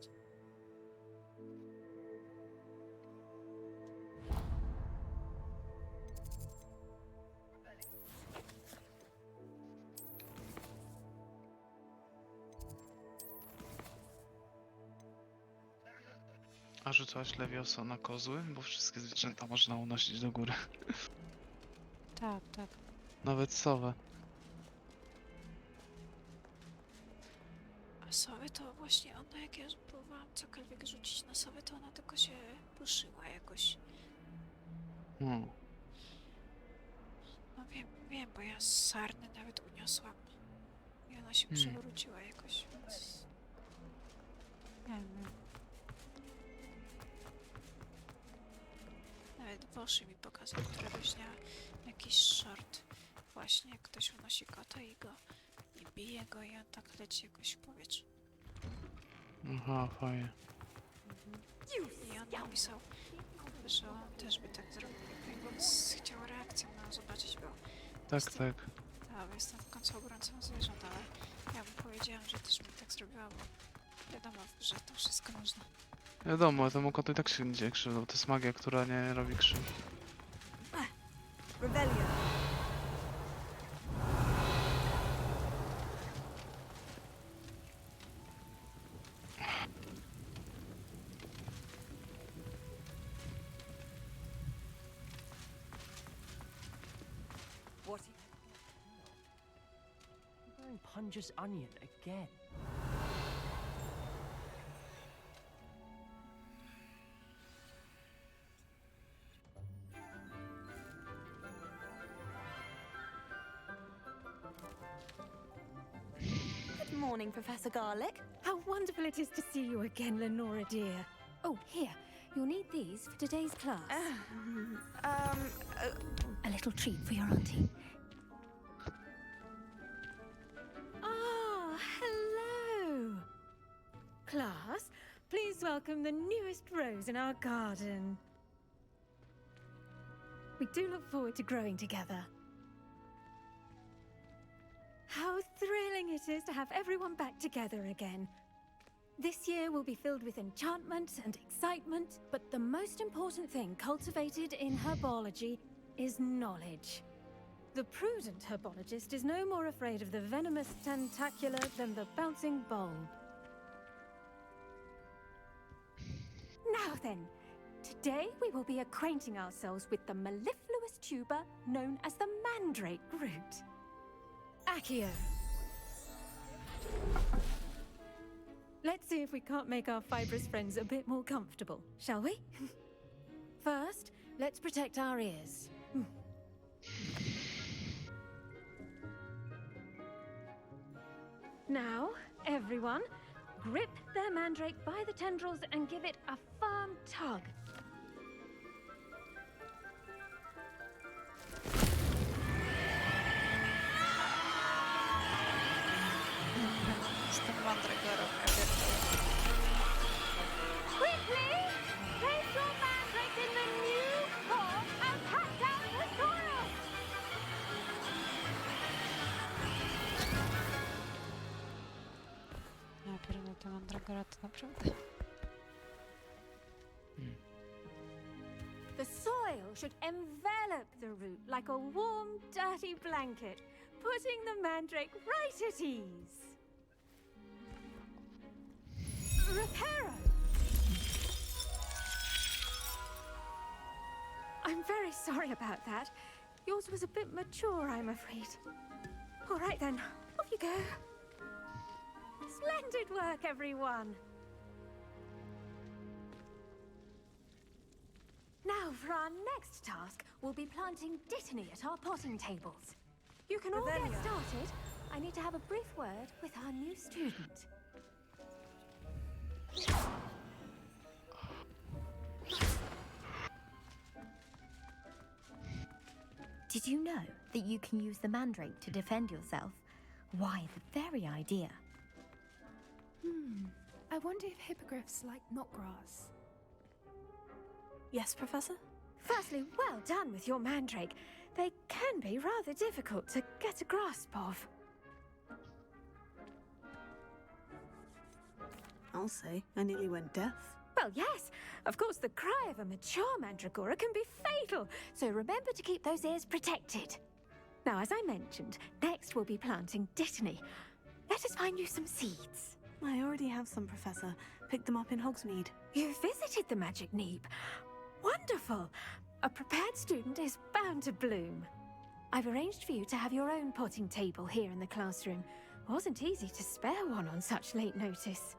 S1: A rzucałaś lewioso na kozły? Bo wszystkie zwierzęta można unosić do góry.
S2: Tak, tak.
S1: Nawet sowę.
S2: A sowy to właśnie ona, jak ja próbowałam cokolwiek rzucić na sowę, to ona tylko się ruszyła jakoś. No wiem, bo ja sarny nawet uniosłam. I ona się przewróciła jakoś, więc... Nie wiem. Nawet Woszy mi pokazał, która miała jakiś short. Właśnie, jak ktoś unosi kota i bije go i on tak leci jakoś w powietrzu.
S1: Aha, fajnie.
S2: I on napisał, że on też by tak zrobił. Więc chciał reakcję na zobaczyć, bo...
S1: Tak,
S2: jestem,
S1: tak.
S2: Tak, bo jestem w końcu obrońcą zwierząt, ale ja mu powiedziałam, że też bym tak zrobiła, bo wiadomo, że to wszystko można.
S1: Wiadomo, temu kotu i tak się nie krzywdą. To jest magia, która nie robi krzywdy.
S3: Rebellion.
S11: What? I'm wearing Punja's onion again.
S3: Good morning, Professor Garlic.
S12: How wonderful it is to see you again, Lenora dear. Oh, here. You'll need these for today's class. A little treat for your auntie. Ah, hello. Class, please welcome the newest rose in our garden. We do look forward to growing together. How thrilling it is to have everyone back together again. This year will be filled with enchantment and excitement, but the most important thing cultivated in herbology is knowledge. The prudent herbologist is no more afraid of the venomous tentacular than the bouncing bulb. Now then, Today we will be acquainting ourselves with the mellifluous tuber known as the mandrake root. Accio. Let's see if we can't make our fibrous friends a bit more comfortable, shall we? First, let's protect our ears. Now, everyone, grip their mandrake by the tendrils and give it a firm tug.
S2: Z tym mandragorą, ja pierdolę.
S12: Quickly! Place your mandrake in the new pot and cut down the soil!
S2: Ja pierdolę, ta mandragora to naprawdę...
S12: The soil should envelop the root like a warm, dirty blanket, putting the mandrake right at ease. Reparo! I'm very sorry about that. Yours was a bit mature, I'm afraid. All right then, off you go. Splendid work, everyone! Now, for our next task, we'll be planting dittany at our potting tables. You can all get started. I need to have a brief word with our new student.
S13: Did you know that you can use the mandrake to defend yourself? Why, the very idea.
S14: I wonder if hippogriffs like knotgrass.
S3: Yes, Professor?
S12: Firstly, well done with your mandrake. They can be rather difficult to get a grasp of.
S3: I'll say, I nearly went deaf.
S12: Well, yes. Of course, the cry of a mature mandragora can be fatal, so remember to keep those ears protected. Now, as I mentioned, next we'll be planting dittany. Let us find you some seeds.
S3: I already have some, Professor. Picked them up in Hogsmeade.
S12: You visited the Magic Neep. Wonderful! A prepared student is bound to bloom. I've arranged for you to have your own potting table here in the classroom. Wasn't easy to spare one on such late notice.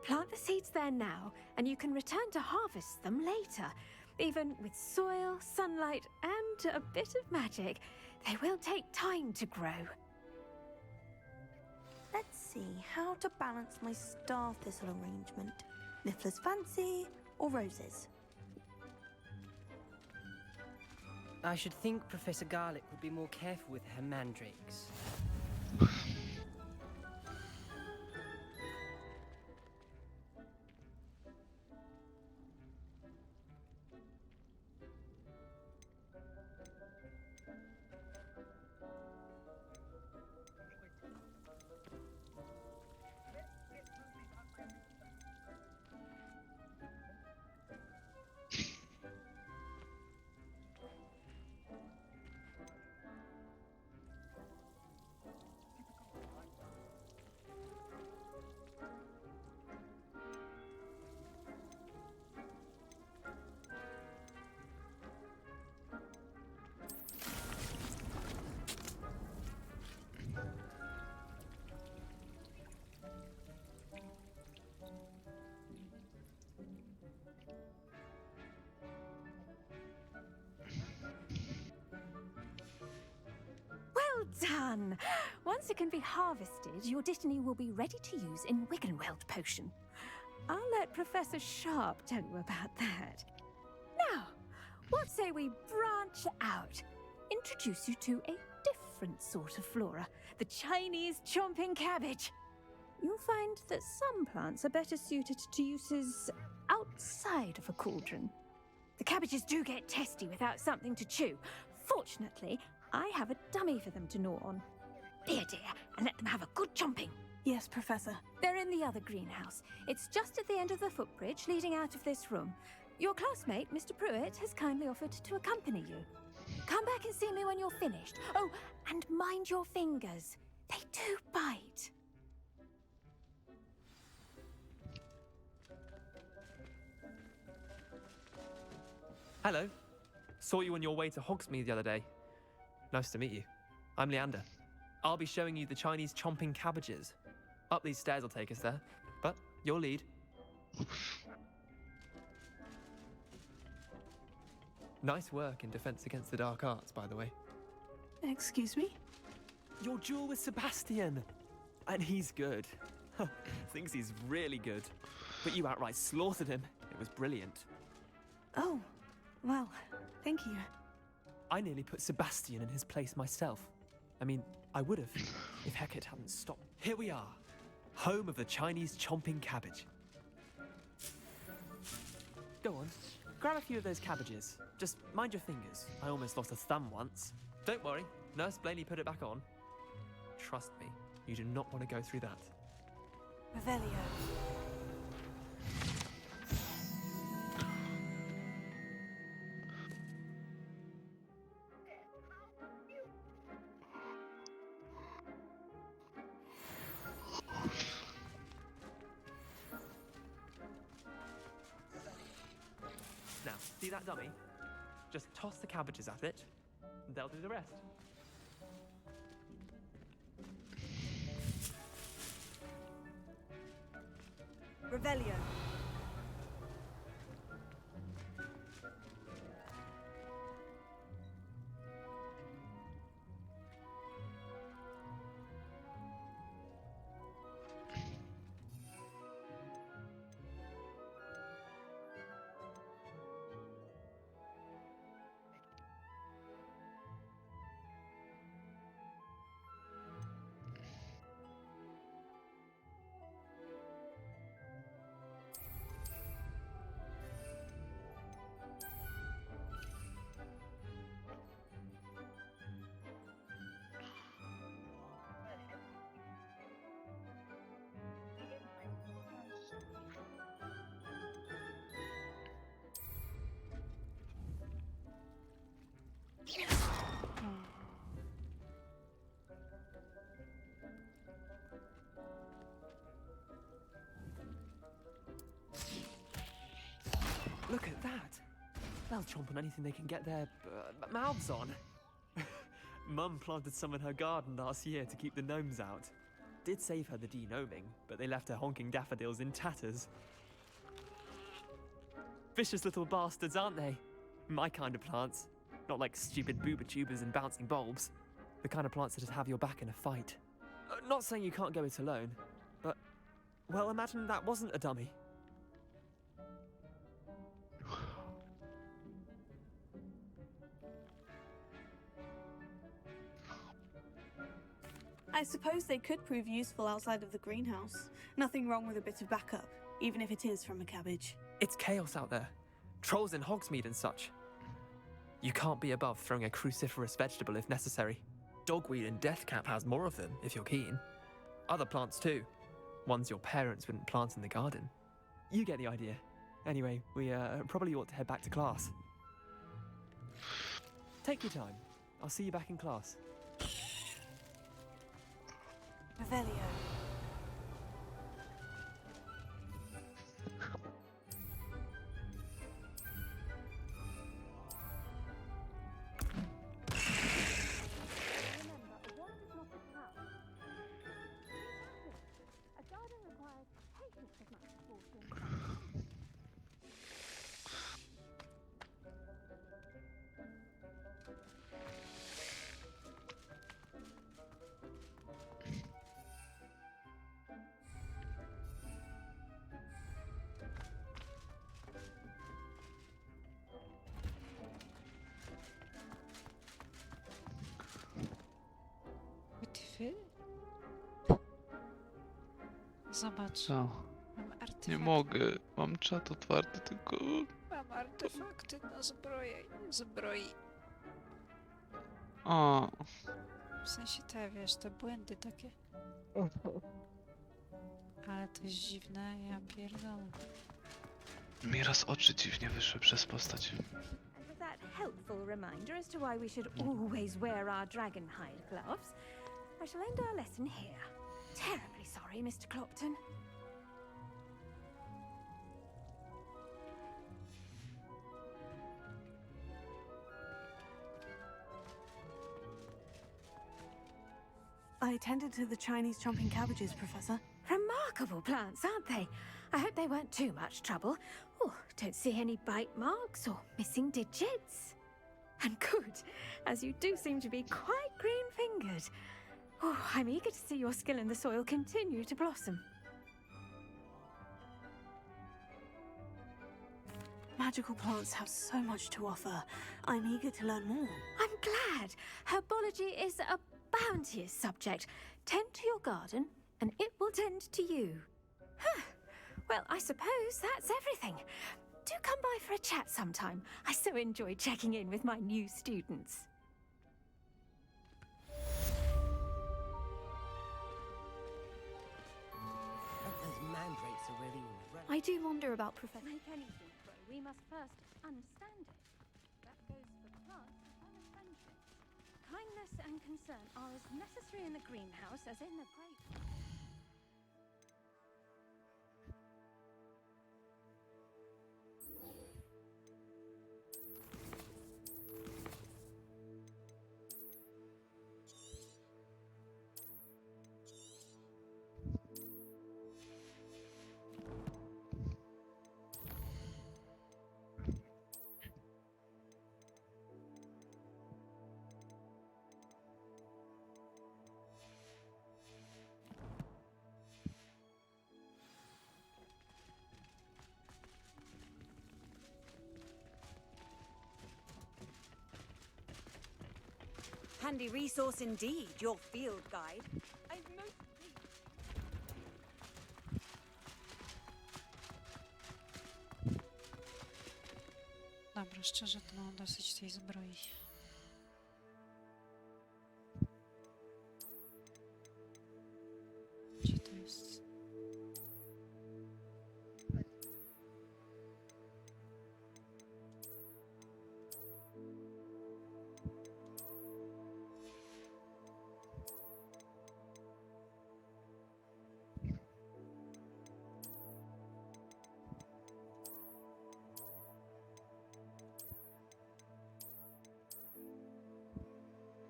S12: Plant the seeds there now, and you can return to harvest them later. Even with soil, sunlight, and a bit of magic, they will take time to grow.
S3: Let's see how to balance my star thistle arrangement. Niffler's fancy or roses?
S11: I should think Professor Garlick would be more careful with her mandrakes.
S12: Done! Once it can be harvested, your dittany will be ready to use in Wiggenweld potion. I'll let Professor Sharp tell you about that. Now, what say we branch out? Introduce you to a different sort of flora, the Chinese chomping cabbage. You'll find that some plants are better suited to uses outside of a cauldron. The cabbages do get testy without something to chew. Fortunately, I have a dummy for them to gnaw on. Here, dear, and let them have a good chomping.
S3: Yes, Professor.
S12: They're in the other greenhouse. It's just at the end of the footbridge leading out of this room. Your classmate, Mr. Pruitt, has kindly offered to accompany you. Come back and see me when you're finished. Oh, and mind your fingers. They do bite.
S15: Hello. Saw you on your way to Hogsmeade the other day. Nice to meet you. I'm Leander. I'll be showing you the Chinese chomping cabbages. Up these stairs will take us there, but your lead. Nice work in Defense Against the Dark Arts, by the way.
S3: Excuse me?
S15: Your duel with Sebastian! And he's good. Thinks he's really good. But you outright slaughtered him. It was brilliant.
S3: Oh, well, thank you.
S15: I nearly put Sebastian in his place myself. I mean, I would have, if Hecate hadn't stopped. Here we are, home of the Chinese chomping cabbage. Go on, grab a few of those cabbages. Just mind your fingers. I almost lost a thumb once. Don't worry, Nurse Blaney put it back on. Trust me, you do not want to go through that.
S3: Revelio.
S15: Now, see that dummy? Just toss the cabbages at it, and they'll do the rest.
S3: Revelio.
S15: Look at that. They'll chomp on anything they can get their mouths on. Mum planted some in her garden last year to keep the gnomes out. Did save her the de-gnoming, but they left her honking daffodils in tatters. Vicious little bastards, aren't they? My kind of plants. Not like stupid booba tubers and bouncing bulbs. The kind of plants that just have your back in a fight. Not saying you can't go it alone, but, well, imagine that wasn't a dummy.
S3: I suppose they could prove useful outside of the greenhouse. Nothing wrong with a bit of backup, even if it is from a cabbage.
S15: It's chaos out there. Trolls in Hogsmeade and such. You can't be above throwing a cruciferous vegetable if necessary. Dogweed and deathcap has more of them, if you're keen. Other plants too. Ones your parents wouldn't plant in the garden. You get the idea. Anyway, we probably ought to head back to class. Take your time. I'll see you back in class.
S3: Revelio.
S2: Zobacz.
S1: Co?
S2: Mam artefakty.
S1: Nie mogę. Mam czat otwarty, tylko...
S2: Mam artefakty na zbroi.
S1: O.
S2: W sensie te, wiesz, te błędy takie. Ale to jest dziwne, ja pierdolę.
S1: Mi raz oczy dziwnie wyszły przez postać.
S12: And with that helpful reminder as to why we should always wear our dragon hide gloves, I shall end our lesson here. Terribly sorry, Mr. Clopton.
S3: I tended to the Chinese chomping cabbages, Professor.
S12: Remarkable plants, aren't they? I hope they weren't too much trouble. Oh, don't see any bite marks or missing digits. And good, as you do seem to be quite green-fingered. Oh, I'm eager to see your skill in the soil continue to blossom.
S3: Magical plants have so much to offer. I'm eager to learn more.
S12: I'm glad. Herbology is a bounteous subject. Tend to your garden, and it will tend to you. Huh. Well, I suppose that's everything. Do come by for a chat sometime. I so enjoy checking in with my new students.
S11: Those mandrakes are really
S13: I do wonder about Professor.
S12: To make anything grow, we must first understand it. That goes for plants as well as friendship. Kindness and concern are as necessary in the greenhouse as in the grape.
S16: Handy resource indeed, your field guide. I'm most
S2: Dobra, szczerze to mam dosyć tej zbroi. Gdzie to jest?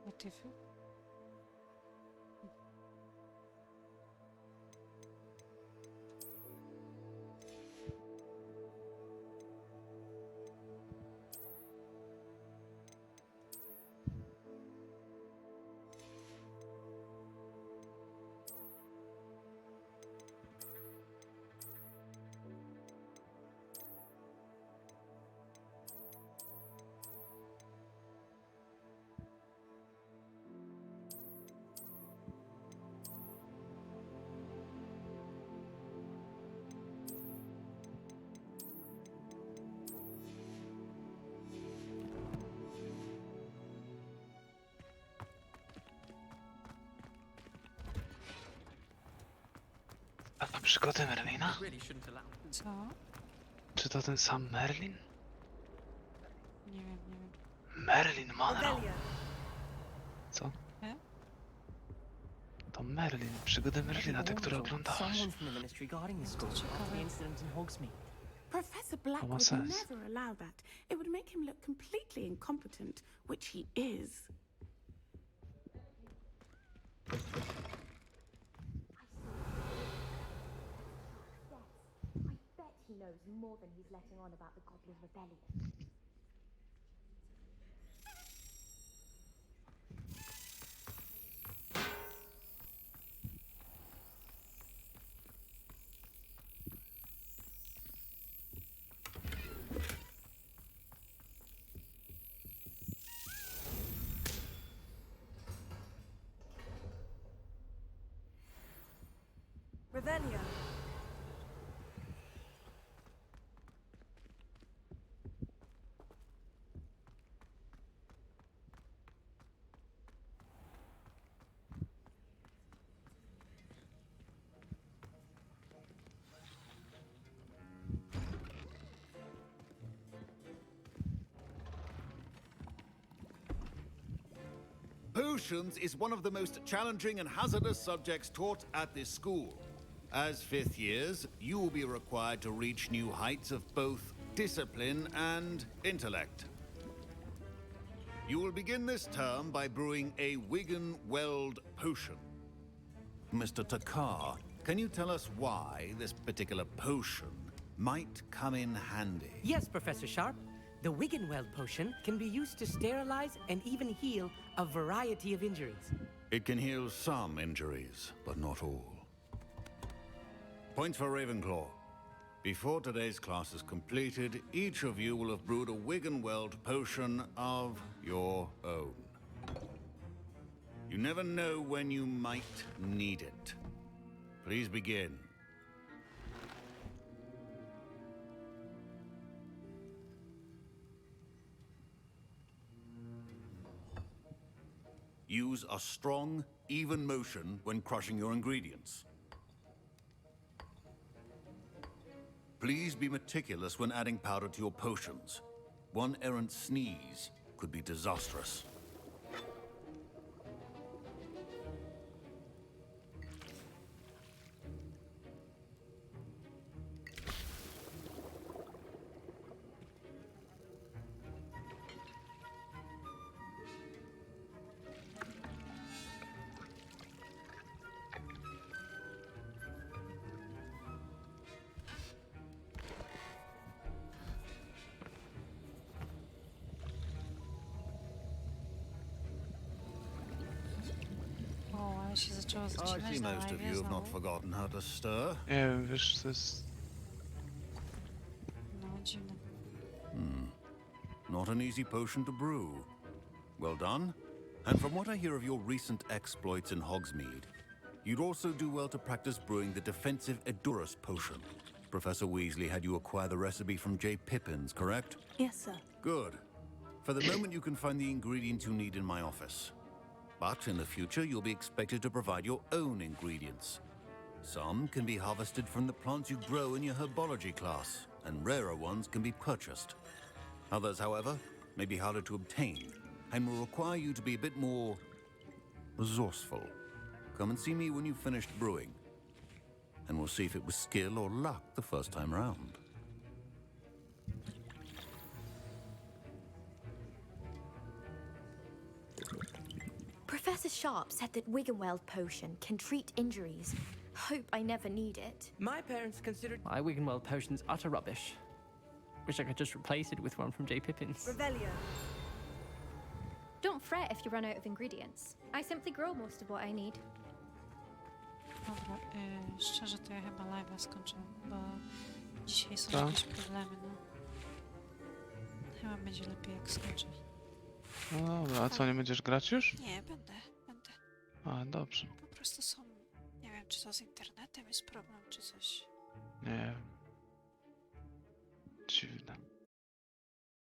S2: Motywy?
S1: A to przygody Merlina?
S15: Really shouldn't allow.
S2: Co?
S1: Czy to ten sam Merlin?
S2: Nie wiem, nie wiem.
S1: Merlin Monroe.
S16: Revelio.
S1: Co?
S2: E?
S1: To Merlin, przygody Merlina, te, które oglądałaś.
S11: Someone from the ministry guarding the school after the incident in Hogsmeade.
S5: Professor Black
S1: What
S5: would
S1: sense?
S5: never allow that. It would make him look completely incompetent, which he is.
S13: I bet he knows more than he's letting on about the Goblin Rebellion.
S16: Revelio.
S17: Potions is one of the most challenging and hazardous subjects taught at this school. As fifth years, you will be required to reach new heights of both discipline and intellect. You will begin this term by brewing a Wigan Weld potion. Mr. Takar, can you tell us why this particular potion might come in handy?
S11: Yes, Professor Sharp. The Wiggenweld potion can be used to sterilize and even heal a variety of injuries.
S17: It can heal some injuries, but not all. Points for Ravenclaw. Before today's class is completed, each of you will have brewed a Wiggenweld potion of your own. You never know when you might need it. Please begin. Use a strong, even motion when crushing your ingredients. Please be meticulous when adding powder to your potions. One errant sneeze could be disastrous.
S2: O, ale się zaczęło
S17: I see
S2: zacinać na
S17: most of
S2: live
S17: you have not
S2: znowu.
S17: forgotten how to stir.
S1: Nie wiem, wiesz, to jest...
S2: No, dziwne.
S17: Not an easy potion to brew. Well done. And from what I hear of your recent exploits in Hogsmeade, you'd also do well to practice brewing the defensive Edurus potion. Professor Weasley had you acquire the recipe from J. Pippin's, correct?
S3: Yes, sir.
S17: Good. For the moment, you can find the ingredients you need in my office. But in the future, you'll be expected to provide your own ingredients. Some can be harvested from the plants you grow in your herbology class, and rarer ones can be purchased. Others, however, may be harder to obtain, and will require you to be a bit more resourceful. Come and see me when you've finished brewing, and we'll see if it was skill or luck the first time round.
S13: Professor Sharp said that Wiggenweld potion can treat injuries. Hope I never need it.
S11: My parents considered
S15: My Wiggenweld potion's utter rubbish. Wish I could just replace it with one from J. Pippin's.
S16: Revelio.
S13: Don't fret if you run out of ingredients. I simply grow most of what I need.
S2: Dobra, szczerze to ja chyba live'a skończę, bo dzisiaj są
S1: Co?
S2: jakieś problemy, no. Chyba będzie lepiej jak skończę.
S1: No dobra, a co, nie będziesz grać już?
S2: Nie, będę.
S1: A, dobrze.
S2: Po prostu są... Nie wiem, czy to z internetem jest problem, czy coś.
S1: Nie. Dziwne.